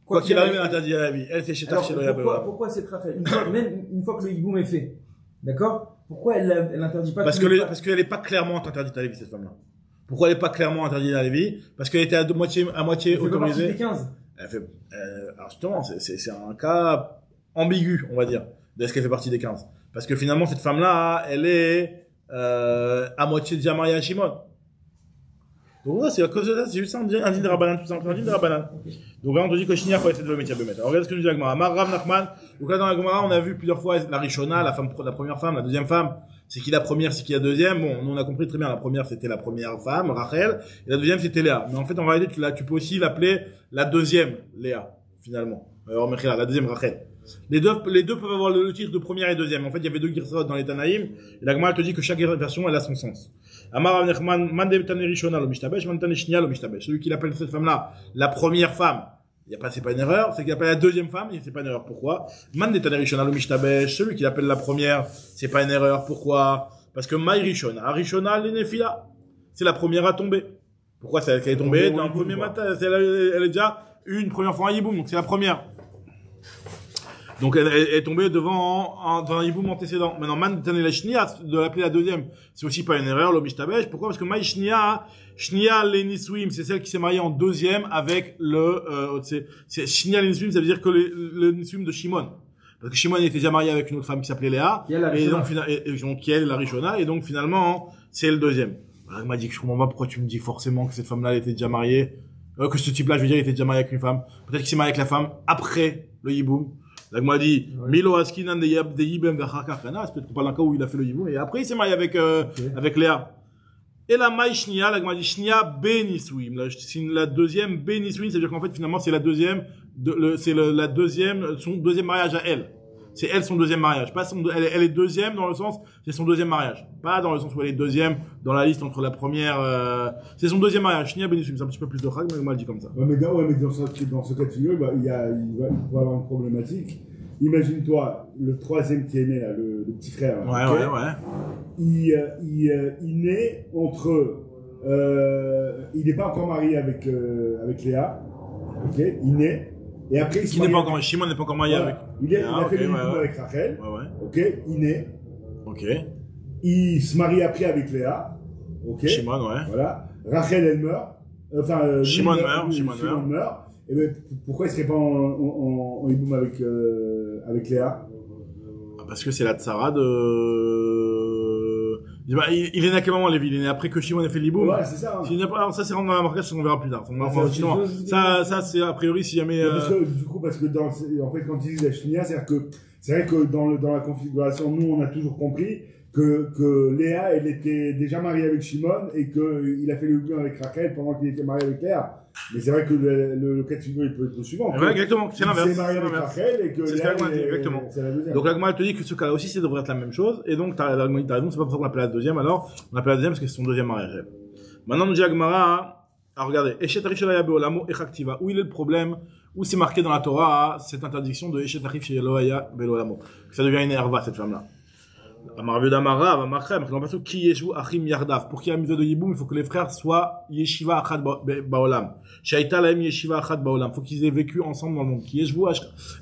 Quoi qu'il arrive, elle est interdite à Lévi. Elle, c'est chez Tarcheloya. Pourquoi cette Rachel? Même une fois que le hiboum est fait. D'accord? Pourquoi elle n'interdit pas? Parce qu'elle n'est pas clairement interdite à Lévi, cette femme-là. Pourquoi elle n'est pas clairement interdite à Lévi? Parce qu'elle était à moitié autorisée. Des 15. Elle fait, alors justement, c'est un cas ambigu, on va dire, de ce qu'elle fait partie des 15. Parce que finalement, cette femme-là, elle est, à moitié déjà mariée à Shimon. Donc voilà, c'est à cause de ça, c'est juste un din de Rabbanan, tout simplement, un din de Rabbanan. Donc là, on te dit que Shnia, faut essayer de le mettre. Alors regarde ce que nous dit la Gemara. Mar Rav Nachman. Donc là, dans la Gemara, on a vu plusieurs fois la Rishona, la première femme, la deuxième femme. C'est qui la première, c'est qui la deuxième. Bon, nous, on a compris très bien. La première, c'était la première femme, Rachel. Et la deuxième, c'était Léa. Mais en fait, en réalité, tu peux aussi l'appeler la deuxième Léa, finalement. Alors, la deuxième Rachel. Les deux peuvent avoir le titre de première et deuxième. En fait, il y avait deux Girsot dans les Tanaïm. Et la Gemara te dit que chaque version, elle a son sens. Amar Rav Nachman, man de Tane Rishona lo mishtabesh, man Tane Shnia lo mishtabesh. Celui qui l'appelle cette femme-là, la première femme, c'est pas une erreur. C'est qu'il appelle la deuxième femme, c'est pas une erreur. Pourquoi? Man de Tane Rishona lo mishtabesh. Celui qui l'appelle la première, c'est pas une erreur. Pourquoi? Parce que Maï Rishona, Rishona l'Enefila, c'est la première à tomber. Pourquoi c'est elle qui est tombée dans le premier matin? Elle est déjà une première fois en Yiboum, donc c'est la première. Donc elle est tombée devant dans un Yiboum antécédent. Maintenant, Man Tane la Shnia, de l'appeler la deuxième, c'est aussi pas une erreur, l'Omishtabesh. Pourquoi? Parce que Maï Shnia l'Eniswim, c'est celle qui s'est mariée en deuxième avec c'est Shnia l'Eniswim, ça veut dire que le Niswim de Shimon. Parce que Shimon était déjà marié avec une autre femme qui s'appelait Léa. Et donc, qui est la Rishona. Et donc, finalement, c'est le deuxième. Elle m'a dit que je comprends pas pourquoi tu me dis forcément que cette femme-là, elle était déjà mariée. Que ce type-là, je veux dire, il était déjà marié avec une femme. Peut-être qu'il s'est marié avec la femme après le Yiboum. Là, il m'a dit, Milo Askinan de Yibem Vachakakana. C'est peut-être qu'on parle d'un cas où il a fait le Yiboum. Et après, il s'est marié avec Léa. Et la Maï Shnia, là, il m'a dit Shnia Beniswim. C'est la deuxième Beniswim. C'est-à-dire qu'en fait, finalement, c'est la deuxième, son deuxième mariage à elle. C'est elle son deuxième mariage. Pas elle est deuxième dans le sens, c'est son deuxième mariage. Pas dans le sens où elle est deuxième dans la liste entre la première, c'est son deuxième mariage. Shnia Beniswim, c'est un petit peu plus de chag, mais on m'a dit comme ça. Ouais, mais dans ce cas de figure, il pourrait avoir une problématique. Imagine-toi, le troisième qui est né, là, le petit frère. Ouais. Il naît entre, il n'est pas encore marié avec Léa. Ok, il naît. Et après, il se marie. Shimon n'est pas encore marié avec. Il a fait le Yiboum avec Rachel. Ok, il naît. Ok. Il se marie après avec Léa. Ok. Shimon, ouais. Voilà. Rachel, elle meurt. Enfin, Shimon meurt. Et ben, pourquoi il serait pas en Yiboum avec Léa? Parce que c'est la tsara il est né à quel moment, Lévi? Il est né après que Shimon ait fait l'Iboum. Ouais, c'est ça. Alors ça, c'est rentré dans la marquage, ça on verra plus tard. Ça, c'est a priori si jamais. Parce que en fait, quand ils disent la Shnia, c'est vrai que dans la configuration, nous, on a toujours compris que Léa, elle était déjà mariée avec Shimon et qu'il a fait le Yiboum avec Rachel pendant qu'il était marié avec Léa. Mais c'est vrai que le cas de figure, il peut être le suivant. Ouais, exactement, c'est l'inverse. Il s'est marié avec Rachel et que Léa, exactement. C'est la deuxième. Donc, l'Agma te dit que ce cas-là aussi, ça devrait être la même chose. Et donc, t'as raison, c'est pas pour ça qu'on l'appelle la deuxième, alors. On l'appelle la deuxième parce que c'est son deuxième mariage. Maintenant, nous dit Agmara, alors regardez, Eshet Arif Shelaya Beolamo Echaktiva. Où il est le problème? Où c'est marqué dans la Torah, cette interdiction de Eshet Arif Shelaya Beolamo. Ça devient une herva, cette femme-là. Pour qu'il y ait un mitzvah de Yiboum, il faut que les frères soient Yeshiva Achad Baolam. Shaita Laim Yeshiva Achad Baolam. Il faut qu'ils aient vécu ensemble dans le monde.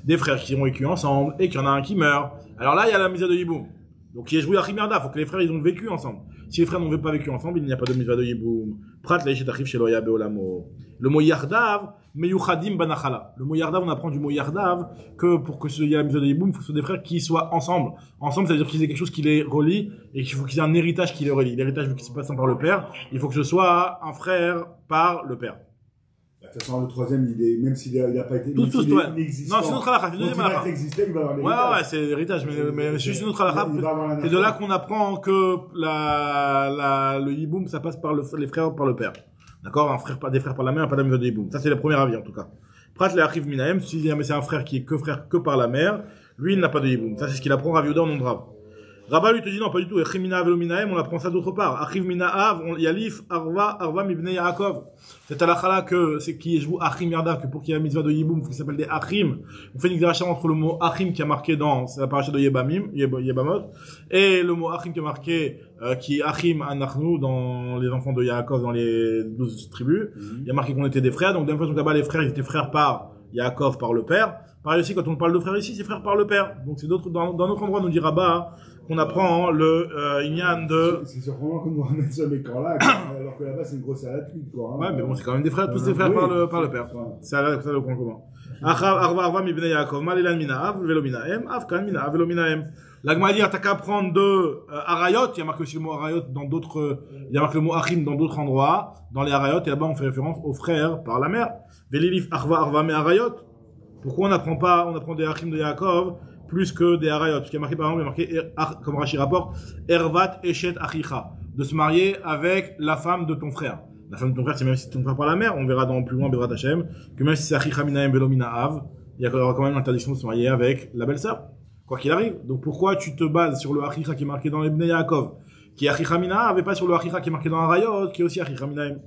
Des frères qui ont vécu ensemble et qu'il y en a un qui meurt. Alors là, il y a la mitzvah de Yiboum. Donc, il y a joué Achim Yarda, faut que les frères, ils ont vécu ensemble. Si les frères n'ont pas vécu ensemble, il n'y a pas de mitzvah de Yiboum. Prat le'eshet achiv shelo ya be'olamo. Le mot Yardav, meyuchadim banachala. Le mot Yardav, on apprend du mot Yardav que pour que il y ait la mitzvah de Yiboum, il faut que ce soit des frères qui soient ensemble. Ensemble, ça veut dire qu'ils aient quelque chose qui les relie et qu'il faut qu'ils aient un héritage qui les relie. L'héritage, vu qu'il se passe par le père, il faut que ce soit un frère par le père. De toute façon, le troisième, même s'il n'a pas été Tous, ouais. inexistant. Non, c'est notre halakha, c'est une deuxième halakha. Il va avoir l'héritage. Ouais, c'est l'héritage, mais c'est juste une autre halakha. C'est de là qu'on apprend que le yiboum, ça passe par les frères par le père. D'accord? Des frères par la mère, pas de la de yiboum. Ça, c'est le premier avis, en tout cas. Prat le achiv minahem, si jamais c'est un frère qui est frère que par la mère, lui, il n'a pas de yiboum. Ça, c'est ce qu'il apprend Rav Yehuda en nom de Rav. Rabat lui te dit non, pas du tout. Echimina avelominahem, on apprend ça d'autre part. Achiv minaav, yalif, arva mibnei Yaakov. C'est à la chala que, c'est qui joue Achim Yardav, que pour qu'il y ait la mitzvah de Yiboum, qui s'appelle des Achim. On fait une exagération entre le mot Achim qui a marqué c'est la paracha de Yebamot, et le mot Achim qui a marqué, qui est Achim Anachnu dans les enfants de Yaakov, dans les 12 tribus. Il y a marqué qu'on était des frères, donc d'une façon là-bas, les frères, ils étaient frères par Yaakov, par le père. Pareil aussi, quand on parle de frères ici, c'est frères par le père. Donc c'est dans notre endroit, nous dit Rabat, qu'on apprend le Inyan de... C'est surprenant qu'on nous ramène ce mec-là, alors que là-bas c'est une grosse salade cuite, quoi. Ouais, mais bon, c'est quand même des frères, tous des frères par le père. C'est ça le point commun. Arva mibnei Yaakov, malilan minahav, velo minahem, afkan minahav, velo minahem. La Gemara dit, t'as qu'à prendre de Arayot, il y a marqué aussi le mot Arayot dans d'autres, il y a marqué le mot Achim dans d'autres endroits, dans les Arayot, et là-bas on fait référence aux frères par la mère. Velilif arva me Arayot. Pourquoi on apprend des Achim de Yaakov plus que des Arayot? Parce qu'il y a marqué, par exemple, il y a marqué, comme Rashi rapporte, Ervat Eshet Achicha. De se marier avec la femme de ton frère. La femme de ton frère, c'est même si c'est ton frère par la mère, on verra dans plus loin, Bezrat Hashem, que même si c'est Achicha Minahem Velo Minaav, il y aura quand même l'interdiction de se marier avec la belle-sœur. Quoi qu'il arrive. Donc pourquoi tu te bases sur le Achicha qui est marqué dans les Bnei Yaakov, qui est Achicha Minaav, et pas sur le Achicha qui est marqué dans Arayot, qui est aussi Achicha Minahem?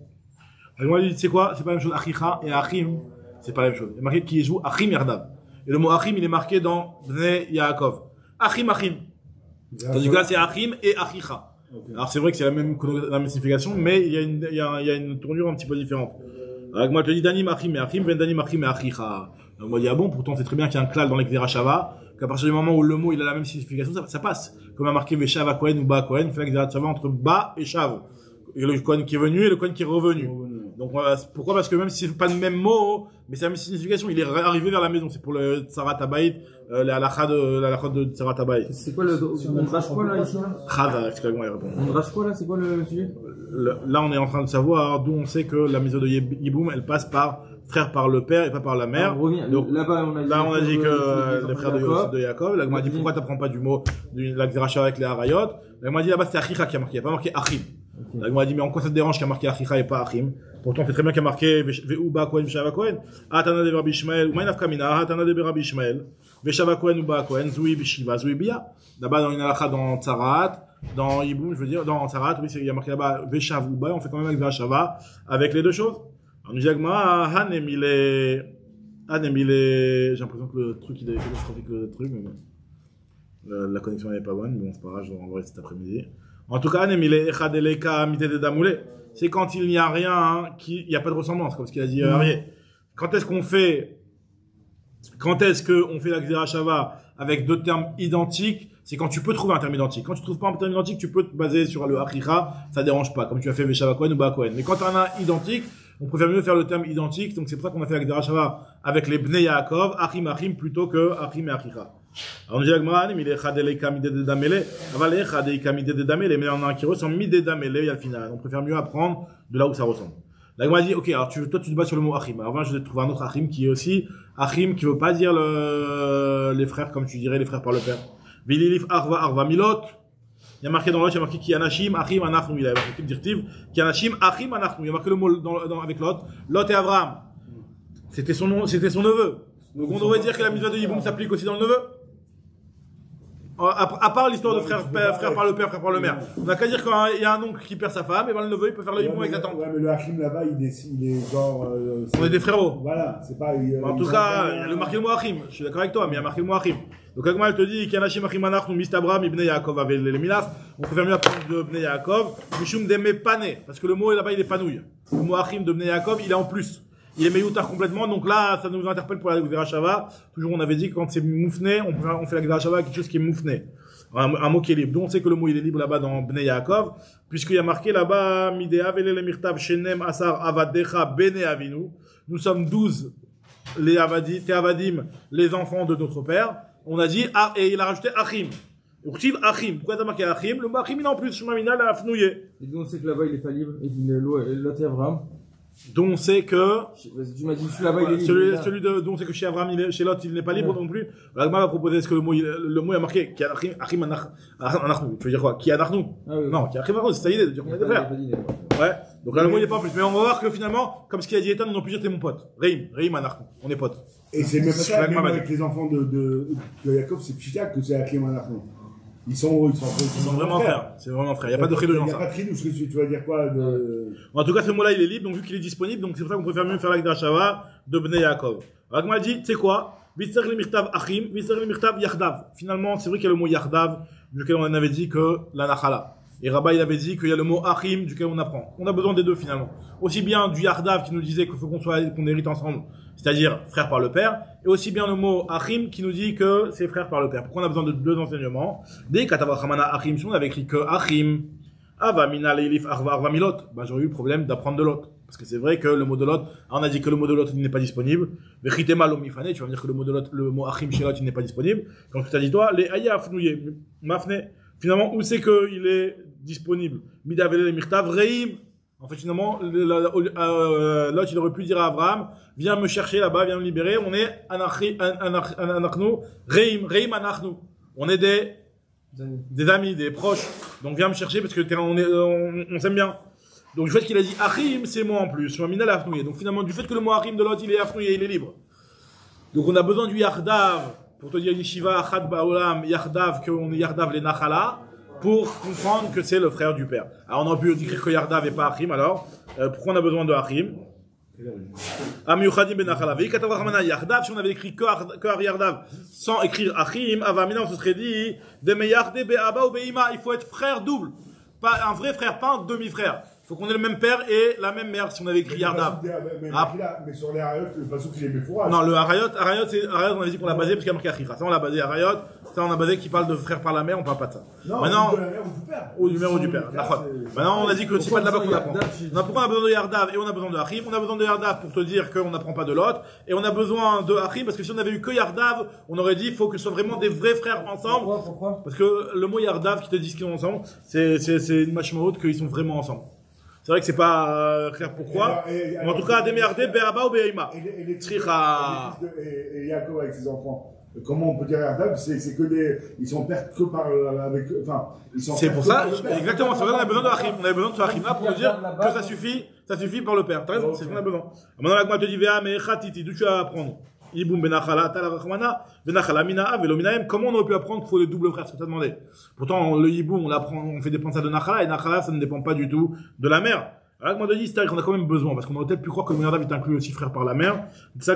Alors moi, je dis, c'est quoi? C'est pas la même chose, Achicha et Achim. C'est pas la même chose. Il est marqué qu'il joue Achim Yardav. Et le mot Achim, il est marqué dans Bnei Yaakov. Achim. Tandis que là, c'est Achim et Achicha. Okay. Alors c'est vrai que c'est la même signification, mais il y a une tournure un petit peu différente. Alors moi, je te dis Danim Achim et Achim, Danim Achim et Achicha. Donc moi, je dis, ah bon, pourtant c'est très bien qu'il y a un klal dans l'Ekdera Shava, qu'à partir du moment où le mot, il a la même signification, ça passe. Comme a marqué Veshav à Kohen ou Ba Kohen, il fait l'Ekdera Shava entre Ba et Shav. Et le Kohen qui est venu et le Kohen qui est revenu. Donc pourquoi? Parce que même si c'est pas le même mot, mais c'est la même signification, il est arrivé vers la maison. C'est pour le Tsarat Habayit, la halakha de Tsarat Habayit. C'est quoi on drache quoi là ici? Chava, excuse-moi, il répond. On drache quoi là? C'est quoi le sujet? Là, on est en train de savoir d'où on sait que la mitzvah de Yiboum, elle passe par frère par le père et pas par la mère. Alors, donc là-bas, on a dit que les frères de Yaakov. Là, on m'a dit pourquoi t'apprends pas du mot de la Gzeracha avec les Harayot. Là, on m'a dit là-bas c'est Achicha qui a marqué, il n'y a pas marqué Achim. Là, on m'a dit mais en quoi ça te dérange qu'il y a marqué Achicha et pas Achim? Pourtant, on fait très bien qu'il y a marqué Ve'uba Kohen, Veshava Kohen. Atana de Rabbi Ishmael, Umaynaf Kamina, Atana de Rabbi Ishmael, Veshava Kohen, Uba Kohen, Zoui Bishiva, Zoui Bia. Là-bas, dans une halakha dans Tsarat, dans Yiboum, je veux dire, dans Tsarat, oui, il y a marqué là-bas Veshav Uba, on fait quand même avec Veshava, avec les deux choses. Alors, nous dit Agma, Hanem, il est, j'ai l'impression que le truc, il est catastrophique, le truc, mais la connexion n'est pas bonne, bon, c'est pas grave, je vais renvoyer cet après-midi. En tout cas, Hanem, il est Echadeleka, Mite de Damoulé. C'est quand il n'y a rien, il n'y a pas de ressemblance, comme ce qu'il a dit Arié. Quand est-ce qu'on fait la Gzera Shava avec deux termes identiques? C'est quand tu peux trouver un terme identique. Quand tu trouves pas un terme identique, tu peux te baser sur le Achicha, ça dérange pas, comme tu as fait Veshava Kohen ou Ba Kohen. Mais quand tu en as identique, on préfère mieux faire le terme identique, donc c'est pour ça qu'on a fait la Gzera Shava avec les Bnei Yaakov, Achim plutôt que Achim et Achicha. Alors on dit Agmara, mais il est Chadeleka Midé de Damele, Avalé Chadeleka Midé de Damele, mais il y en a un qui ressemble Midé Damele, il y a le final. On préfère mieux apprendre de là où ça ressemble. L'Agmara dit, ok, alors toi tu te bases sur le mot Achim. Alors je vais trouver un autre Achim qui est aussi Achim qui veut pas dire les frères comme tu dirais les frères par le père. Vililif Arva Milot. Il y a marqué dans l'autre, il y a marqué Kianashim Achim Anachnu. Il y a marqué Dirtiv Kianashim Achim Anachnu. Il y a marqué le mot avec l'autre. Lot et Abraham. C'était son neveu. Donc on devrait dire que la mitzvah de Yiboum s'applique aussi dans le neveu. À part l'histoire de frère par le père, frère par le mère. On n'a qu'à dire qu'il y a un oncle qui perd sa femme, et ben le neveu il peut faire le Yiboum avec sa tante. Ouais, mais le Achim là-bas, il est genre. On est des frérots. Voilà, c'est pas. En tout cas, il y a le marqué le mot Achim. Je suis d'accord avec toi, mais il y a marqué le mot Achim. Donc, Agma, elle te dit, Kianashim Achim Anachnu, Mist Abraham, Ibn Yaakov, avec les Minas. On préfère mieux apprendre de Ibn Yaakov, Mishum Deme Pané. Parce que le mot là-bas, il est panouille. Le mot Achim de Ibn Yaakov, il est en plus. Il est meyoutar complètement, donc là, ça nous interpelle pour la Gzera Shava. Toujours, on avait dit que quand c'est moufné, on fait la Gzera Shava avec quelque chose qui est moufné. Un mot qui est libre. Donc on sait que le mot il est libre là-bas dans Bnei Yaakov, puisqu'il y a marqué là-bas, Midea Velele Mirtav Shenem Asar Avadecha Bene Avinu. Nous sommes 12 les Avadim, les enfants de notre père. On a dit, et il a rajouté Achim. Achim. Pourquoi t'as marqué Achim? Le mot Achim, il est en plus, Shemamina l'a fnouillé. Et donc on sait que là-bas il est pas libre, et l'autre est Abraham. Donc on sait que tu m'as dit là-bas il est libre. Celui de donc c'est que chez Abraham, chez Lot il n'est pas libre non plus. L'Agma va proposer est-ce que le mot est marqué qui Achim Anachnu. Tu veux dire quoi? Qui Anachnu? Non, qui Achim Anachnu, c'est ça l'idée de dire qu'on est des frères. Ouais. Donc là le mot il est pas en plus. Mais on va voir que finalement, comme ce qu'il a dit Ethan, on peut dire t'es mon pote. Reim Anachnu. On est potes. Et c'est même ça, même avec les enfants de Jacob, c'est Pshita que c'est Achim Anachnu. Ils sont vraiment frères. C'est vraiment frères. Il n'y a pas de chidouche dans ça. Il n'y a pas de chidouche. Tu vas dire quoi En tout cas, ce mot-là, il est libre, donc vu qu'il est disponible, donc c'est pour ça qu'on préfère même faire la Gdashava de Bnei Yaakov. Ragma dit, tu sais quoi? Vitzer le mirtav achim, vitzer le mirtav yachdav. Finalement, c'est vrai qu'il y a le mot yachdav, duquel on avait dit que la nachala. Et Rabat, il avait dit qu'il y a le mot achim, duquel on apprend. On a besoin des deux, finalement. Aussi bien du yachdav qui nous disait qu'il faut qu'on hérite ensemble, c'est-à-dire frère par le père, et aussi bien le mot achim qui nous dit que c'est frère par le père. Pourquoi on a besoin de deux enseignements? Dès qu'Atavachamana achim, si on avait écrit que achim, avamina leilif arva milot, j'aurais eu le problème d'apprendre de l'autre. Parce que c'est vrai que le mot de l'autre, on a dit que le mot de l'autre n'est pas disponible. Vechitema lomifane, tu vas me dire que le mot de l'autre, le mot achim chez l'autre, il n'est pas disponible. Quand tu t'as dit toi, les aya afnouye, mafne. Finalement, où c'est qu'il est disponible? Midavele mirtav reim. En fait, finalement, l'autre, il aurait pu dire à Abraham, viens me chercher là-bas, viens me libérer. On est anachnu, reim anachnu. On est des amis, des proches. Donc viens me chercher parce que on s'aime bien. Donc, du fait qu'il a dit Achim, c'est moi en plus. Shemamina l'a afnouillé. Donc, finalement, du fait que le mot Achim de l'autre, il est afnouillé, il est libre. Donc, on a besoin du Yardav, pour te dire Yeshiva, Achad Baolam, Yardav, qu'on est Yardav les Nachala, pour comprendre que c'est le frère du père. Alors, on aurait pu écrire que Yardav et pas Achim, alors, pourquoi on a besoin de Achim? Amiyuchadim ben Nachala. Veille Katavachamana Yardav, si on avait écrit que Yardav, sans écrire Achim, Avamina, on se serait dit, de Yarde Be'aba ou Be'ima, il faut être frère double. Pas un vrai frère, pas un demi-frère. Il faut qu'on ait le même père et la même mère si on avait écrit Yardav. Mais sur les Harayot, le passage qu'il est Mefourage. Non, le Harayot, on avait dit qu'on l'a basé parce qu'il y a marqué Achira. Ça, on l'a basé Harayot. Ça, on a basé qui parle de frère par la mère, on parle pas de ça. Non, maintenant, de la mère ou du père. Ou du mère ou du père. Maintenant, on a dit que c'est pas de là-bas qu'on apprend. Pourquoi on a besoin de Yardav et on a besoin de Achim? On a besoin de Yardav pour te dire qu'on n'apprend pas de l'autre. Et on a besoin de Achim parce que si on avait eu que Yardav, on aurait dit il faut que ce soit vraiment des vrais frères ensemble. Pourquoi? Parce que le mot Yardav qui te dit qu'ils sont ensemble, c'est une machma haute qu'ils sont vraiment ensemble. C'est vrai que c'est pas clair pourquoi. Mais en tout cas, Demeyardé, Be'aba ou Be'ima. Et Yaakov avec ses enfants. Comment on peut dire Yardav? C'est que ils sont pertes que par, c'est pour ça, exactement, c'est vrai qu'on a besoin de Achim. On avait besoin de ce Achim là pour dire que ça suffit par le père. T'as raison, c'est ce qu'on a besoin. Maintenant, avec moi, te dis, Véa, mais Khatiti, d'où tu vas apprendre? Iboum benachala, talachmana, benachala mina, velo minaem. Comment on aurait pu apprendre qu'il faut le double frère? C'est ce que t'as demandé. Pourtant, le hiboum, on l'apprend, on fait dépendre ça de nachala, et nachala, ça ne dépend pas du tout de la mère. Alors, moi, je dis, c'est-à-dire qu'on a quand même besoin, parce qu'on aurait peut-être pu croire que le Yardav est inclus aussi frère par la mère. Puisque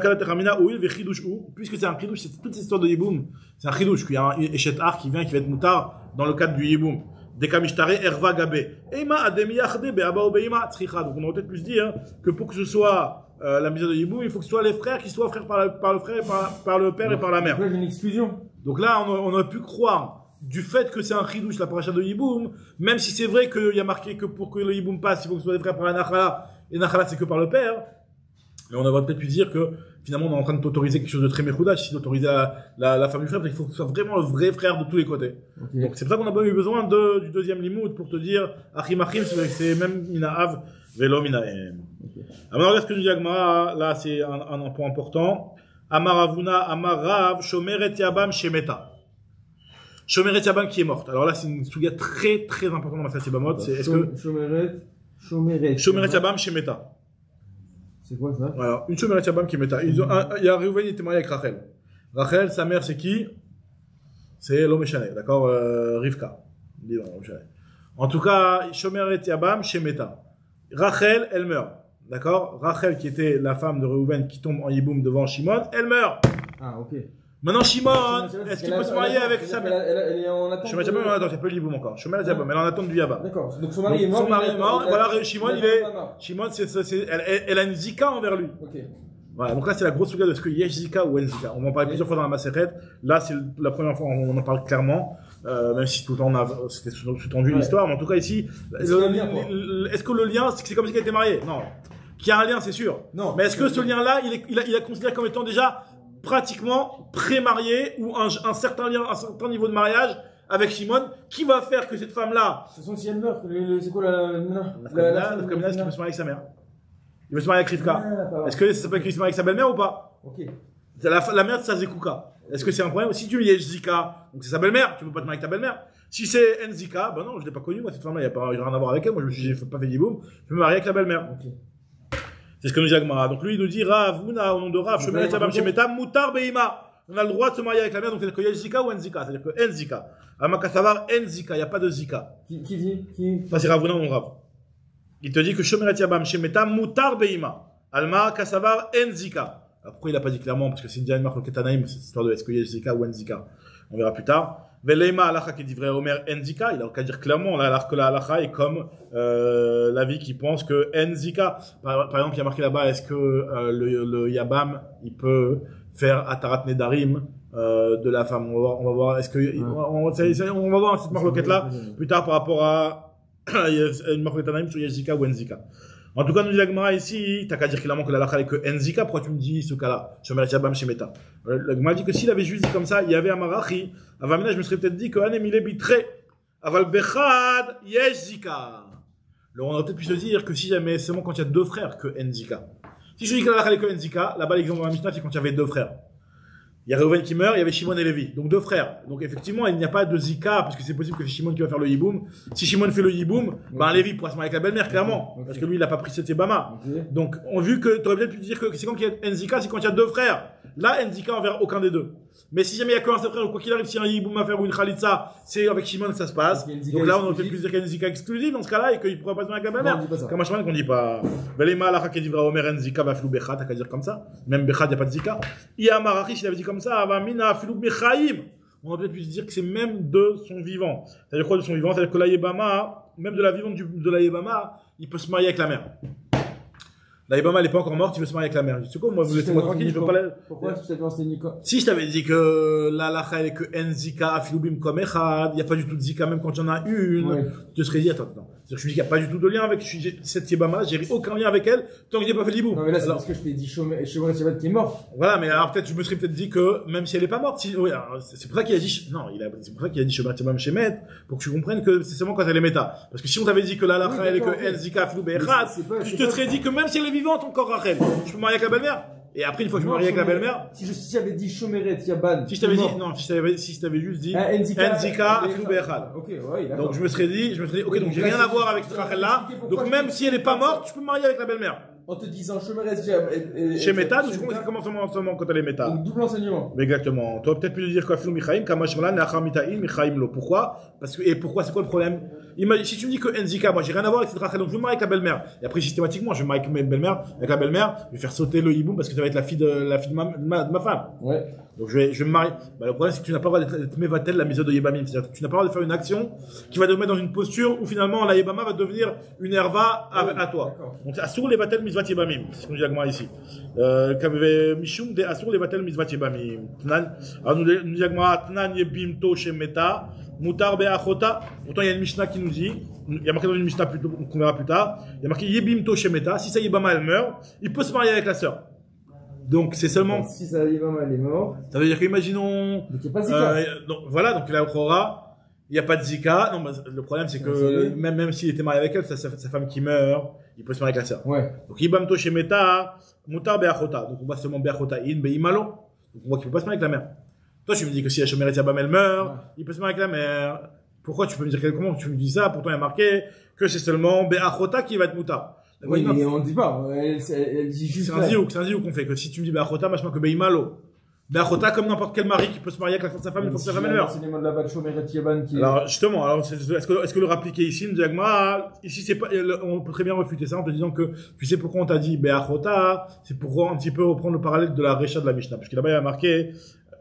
c'est un chidouche, c'est toute cette histoire de hiboum. C'est un chidouche, qu'il y a un échet-ar qui vient, qui va être moutard dans le cadre du hiboum. Dekamishtaré erva gabé. Eima ademi yachde be'aba ou be'ima tzricha. Donc, on aurait peut-être pu se dire que pour que ce soit la misère de hiboum, il faut que ce soit les frères qui soient frères par le frère, par le père et par la mère. Il y a une exclusion. Donc là, on aurait pu croire, du fait que c'est un chidouche, la paracha de hiboum, même si c'est vrai qu'il y a marqué que pour que le hiboum passe, il faut que ce soit les frères par la nachala, et nachala c'est que par le père, mais on aurait peut-être pu dire que finalement on est en train de t'autoriser quelque chose de très méchoudage, si d'autoriser la femme du frère, parce qu'il faut que ce soit vraiment le vrai frère de tous les côtés. Okay. Donc c'est pour ça qu'on a eu besoin du deuxième limoud pour te dire, achim achim, c'est même mina'av, velo mina'em. Alors regarde ce que nous dit Agmara, là c'est un point important. Amaravuna, amarav, shomeret yabam shemeta. Shomeret Yabam qui est morte. Alors là, c'est une souga très très importante dans la Masechet Yebamot. C'est est-ce que Shomeret Yabam Shemeta. C'est quoi ça? Voilà, une Shomeret Yabam qui est Meta. Il y a Reuven, il était marié avec Rachel. Rachel, sa mère, c'est qui? C'est l'Omeshane, d'accord? Rivka. En tout cas, Shomeret Yabam Shemeta. Rachel, elle meurt. D'accord? Rachel, qui était la femme de Reuven, qui tombe en Yiboum devant Shimon, elle meurt. Ah, ok. Maintenant, Shimon, est-ce qu'il peut se marier avec sa mère? Elle est en attente. Shomeret Yabam, attends, c'est pas le Yiboum encore. Shomeret Yabam, elle est en attente du Yabam. D'accord. Donc son mari est mort. Son mari est mort. Voilà, Shimon, elle a une zika envers lui. Ok. Voilà, donc là, c'est la grosse souga de ce que yesh zika ou en zika. On va en parler plusieurs fois dans la Masechet. Là, c'est la première fois où on en parle clairement. même si tout le temps c'était sous-tendu l'histoire, mais en tout cas ici, est-ce que le lien, c'est comme si elle était mariée? Non. Qu'il y a un lien, c'est sûr. Non. Mais est-ce que ce lien-là, il a considéré comme étant déjà pratiquement pré-marié ou un certain lien, un certain niveau de mariage avec Shimon, qui va faire que cette femme-là. De toute façon, si elle meurt, c'est quoi la Kamina, est-ce qu'il peut se marier avec sa mère? Il veut se marier avec Rivka. Est-ce que ça s'appelle qu'il se marie avec sa belle-mère ou pas? Ok. La mère de sa Zekuka. Est-ce que c'est un problème? Si tu y es Zika, donc c'est sa belle-mère, tu peux pas te marier avec ta belle-mère. Si c'est Nzika, ben non, je l'ai pas connue, moi, cette femme-là, j'ai rien à voir avec elle, moi, j'ai pas fait d'Iboum, je me marie avec la belle-mère. Okay. C'est ce que nous dit Agmara. Donc lui, il nous dit, Rav, Vuna, au nom de Rav, Shemeret Yabam Shemeta, Mutar Beima. On a le droit de se marier avec la mère, donc c'est-à-dire qu'il y a Zika ou Nzika, c'est-à-dire que Nzika. Amakasavar, Nzika, il n'y a pas de Zika. Qui dit? Ça, c'est Rav Vuna, mon Rav. Il te dit que Shemeret Yabam Shemeta, Mutar Beima. Alma, Kasavar, Nzika. Alors pourquoi il n'a pas dit clairement? Parce que c'est déjà une marque au Ketanaïm, cette histoire de est-ce qu'il y a Zika ou Nzika. On verra plus tard. Veleima alacha qui dit vrai Omer Nzika, il a qu'à dire clairement là, alors que la alacha est comme l'avis qui pense que Nzika. Par exemple, il y a marqué là-bas, est-ce que le Yabam il peut faire Atarat Nedarim de la femme? On va voir, est-ce que on va voir cette marque là plus tard par rapport à une marque au Ketanaïm sur Zika ou Nzika. En tout cas, nous dit l'Agmara ici, t'as qu'à dire clairement que la lacha est que Nzika, pourquoi tu me dis ce cas-là? Shemeret Yabam Shemeta. L'Agmara dit que s'il avait juste dit comme ça, il y avait Amarachi, Avamina, je me serais peut-être dit que Anemile Bitre, Aval Bechad, Yesh Zika. Alors on aurait peut-être pu se dire que si jamais, c'est seulement quand il y a deux frères que Nzika. Si je dis que la lacha est que Nzika, là-bas l'exemple dans la Mishnah, c'est quand il y avait deux frères. Il y a Reuven qui meurt, il y avait Shimon et Lévi. Donc deux frères. Donc effectivement, il n'y a pas de Zika, parce que c'est possible que c'est Shimon qui va faire le Yiboum. Si Shimon fait le Yiboum, ben Lévi pourra se marier avec la belle-mère, clairement. Okay. Parce que lui, il n'a pas pris cette Yébama. Okay. Donc, on vu que, tu aurais peut-être pu dire que c'est quand il y a Nzika, c'est quand il y a deux frères. Là, Nzika envers aucun des deux. Mais si jamais il y a qu'un seul frère, ou quoi qu'il arrive, si un Yiboum à faire ou une Khalitsa, c'est avec Shimon que ça se passe. Donc là, on aurait peut-être pu dire qu'il y a Nzika exclusive dans ce cas-là, et qu'il ne pourra pas se marier avec la belle-mère. Comme Hachman qu'on dit pas. Velema la qui dit vrai Omer Nzika va flou Bechat, t'as qu'à dire comme ça. Même Bechat, il n'y a pas de Zika. Yamarachi, s'il avait dit comme ça, va Mina flou Bechaim. On aurait peut-être pu se dire que c'est même de son vivant. C'est-à-dire quoi de son vivant? C'est-à-dire que la Yébama, même de la vivante de la Yébama, il peut se marier avec la mère. La Yébama, elle n'est pas encore morte, il veut se marier avec la mère. Tu sais quoi, moi, vous laissez-moi tranquille, je veux pas la... Pourquoi tu t'es lancé Nico? Si je t'avais dit que la lacha, elle est que Nzika, Afilubim comme Echad, il n'y a pas du tout de Zika, même quand il y en a une, ouais. Je te serais dit, attends. Je me dis qu'il n'y a pas du tout de lien avec cette Yébama, j'ai aucun lien avec elle, tant que j'ai pas fait l'ibou. Non, mais là, c'est parce que je t'ai dit Shimon qui est mort. Voilà, mais alors peut-être, je me serais peut-être dit que, même si elle est pas morte, oui, c'est pour ça qu'il a dit, non, c'est pour ça qu'il a dit Shemar Tibam Shemet, pour que tu comprennes que c'est seulement quand elle est méta. Parce que si on t'avait dit que la lacha, elle est que Nzika, Afilubim Echad, tu te serais dit que même si elle est vivante, encore Rachel, je peux me marier avec la belle-mère. Et après, une fois que je me marie avec la belle-mère. Si j'avais dit Shomeret Yaban. Si je t'avais dit, non, si je t'avais juste dit, Nzika, Afilou Be'echad. Ok, ouais, d'accord. Donc je me serais dit, ok, donc j'ai rien à voir avec cette Rachel-là. Donc même si elle est pas morte, je peux me marier avec la belle-mère. En te disant Shomeret Yaban. Chez Méta, je commence seulement quand elle est Méta. Donc double enseignement. Exactement. Tu aurais peut-être pu lui dire qu'Afilou Michaim, Kamashmalan, Nachar Mitaïm, Michaim Lo. Pourquoi? Pourquoi, c'est quoi le problème? Si tu me dis que Nzika, moi j'ai rien à voir avec cette Rachel, donc je me marie avec la belle-mère. Et après, systématiquement, je me marie avec la belle-mère, je vais faire sauter le hiboum parce que ça va être la fille de ma femme. Ouais. Donc je vais me marier. Le problème, c'est que tu n'as pas le droit d'être mévatel la mise de Yébamim. C'est-à-dire que tu n'as pas le droit de faire une action qui va te mettre dans une posture où finalement la Yébama va devenir une herva à toi. Donc assur les vatel misvat Yébamim. C'est ce qu'on dit à moi ici. Mishum de assur les vatel misvat Yébamim. Alors nous dit à moi, Tnan Yebim To Shemeta. Mutar be'achota. Pourtant, il y a une Mishnah qui nous dit, il y a marqué dans une Mishnah qu'on verra plus tard, il y a marqué Yebim to shemeta. Si sa Yébama elle meurt, il peut se marier avec la sœur. Donc, c'est seulement. Si sa Yébama elle est morte. Ça veut dire qu'imaginons. Donc, il n'y a pas de Zika. Donc, voilà, donc là, il n'y a pas de Zika. Non, le problème, c'est que même s'il était marié avec elle, sa femme qui meurt, il peut se marier avec la sœur. Ouais. Donc, Yebam to shemeta, mutar be'achota. Donc, on voit seulement be'achota in, be'imalo. Donc, on voit qu'il ne peut pas se marier avec la mère. Toi, tu me dis que si la Shomeret Yabam elle meurt, il peut se marier avec la mère. Pourquoi tu peux me dire comment tu me dis ça? Pourtant, il y a marqué que c'est seulement Be'achota qui va être mouta. Oui, mais on ne dit pas. Elle dit juste. C'est un ziouk qu'on fait. Que si tu me dis Be'achota, machin que Be'imalo. Be'achota, comme n'importe quel mari qui peut se marier avec la femme de sa femme une fois que sa femme elle meurt. Alors, justement, est-ce que le rappliquer ici, nous dit ici, c'est pas, on peut très bien refuter ça en te disant que, tu sais pourquoi on t'a dit Be'achota, c'est pour un petit peu reprendre le parallèle de la Recha de la Mishnah. Parce que là-bas, il y a marqué,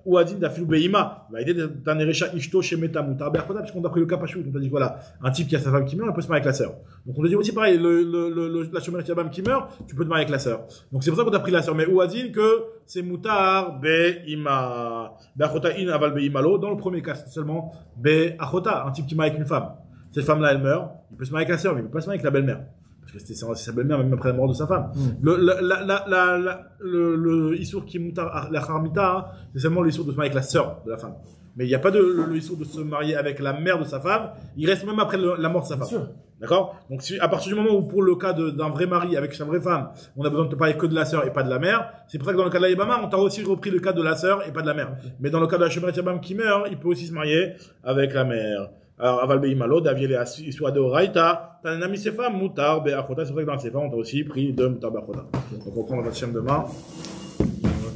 ou Adin d'Afilou Beima, va aider d'un Erecha Ishto chez Metamuta, Berkota, puisqu'on a pris le cas Pachou. On t'a dit, voilà, un type qui a sa femme qui meurt, il peut se marier avec la sœur. Donc on te dit aussi pareil, la Shomer Yabam qui meurt, tu peux te marier avec la sœur. Donc c'est pour ça qu'on a pris la sœur. Mais ou Adin que c'est Mutar Beima. Berkota in aval Beimalo. Dans le premier cas, c'est seulement Beachota, un type qui marie avec une femme. Cette femme-là, elle meurt, il peut se marier avec la sœur, mais il peut pas se marier avec la belle-mère. Parce que c'est sa belle-mère, même après la mort de sa femme. Le issour qui est la Harmita, c'est seulement l'issour de se marier avec la sœur de la femme. Mais il n'y a pas le issour de se marier avec la mère de sa femme, il reste même après la mort de sa femme. D'accord? Donc, à partir du moment où, pour le cas d'un vrai mari avec sa vraie femme, on a besoin de te parler que de la sœur et pas de la mère, c'est pour ça que dans le cas de la Yébama, on t'a aussi repris le cas de la sœur et pas de la mère. Mais dans le cas de la Shemeret Yabam qui meurt, il peut aussi se marier avec la mère. Alors, Aval Beimalo, Daviel Issoua de Oraita, Tanami Sefa, Moutar, Beachota, c'est vrai que dans le Sefa, on t'a aussi pris de Moutar Beachota. Donc, on prend la deuxième demain,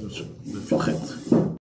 de traite.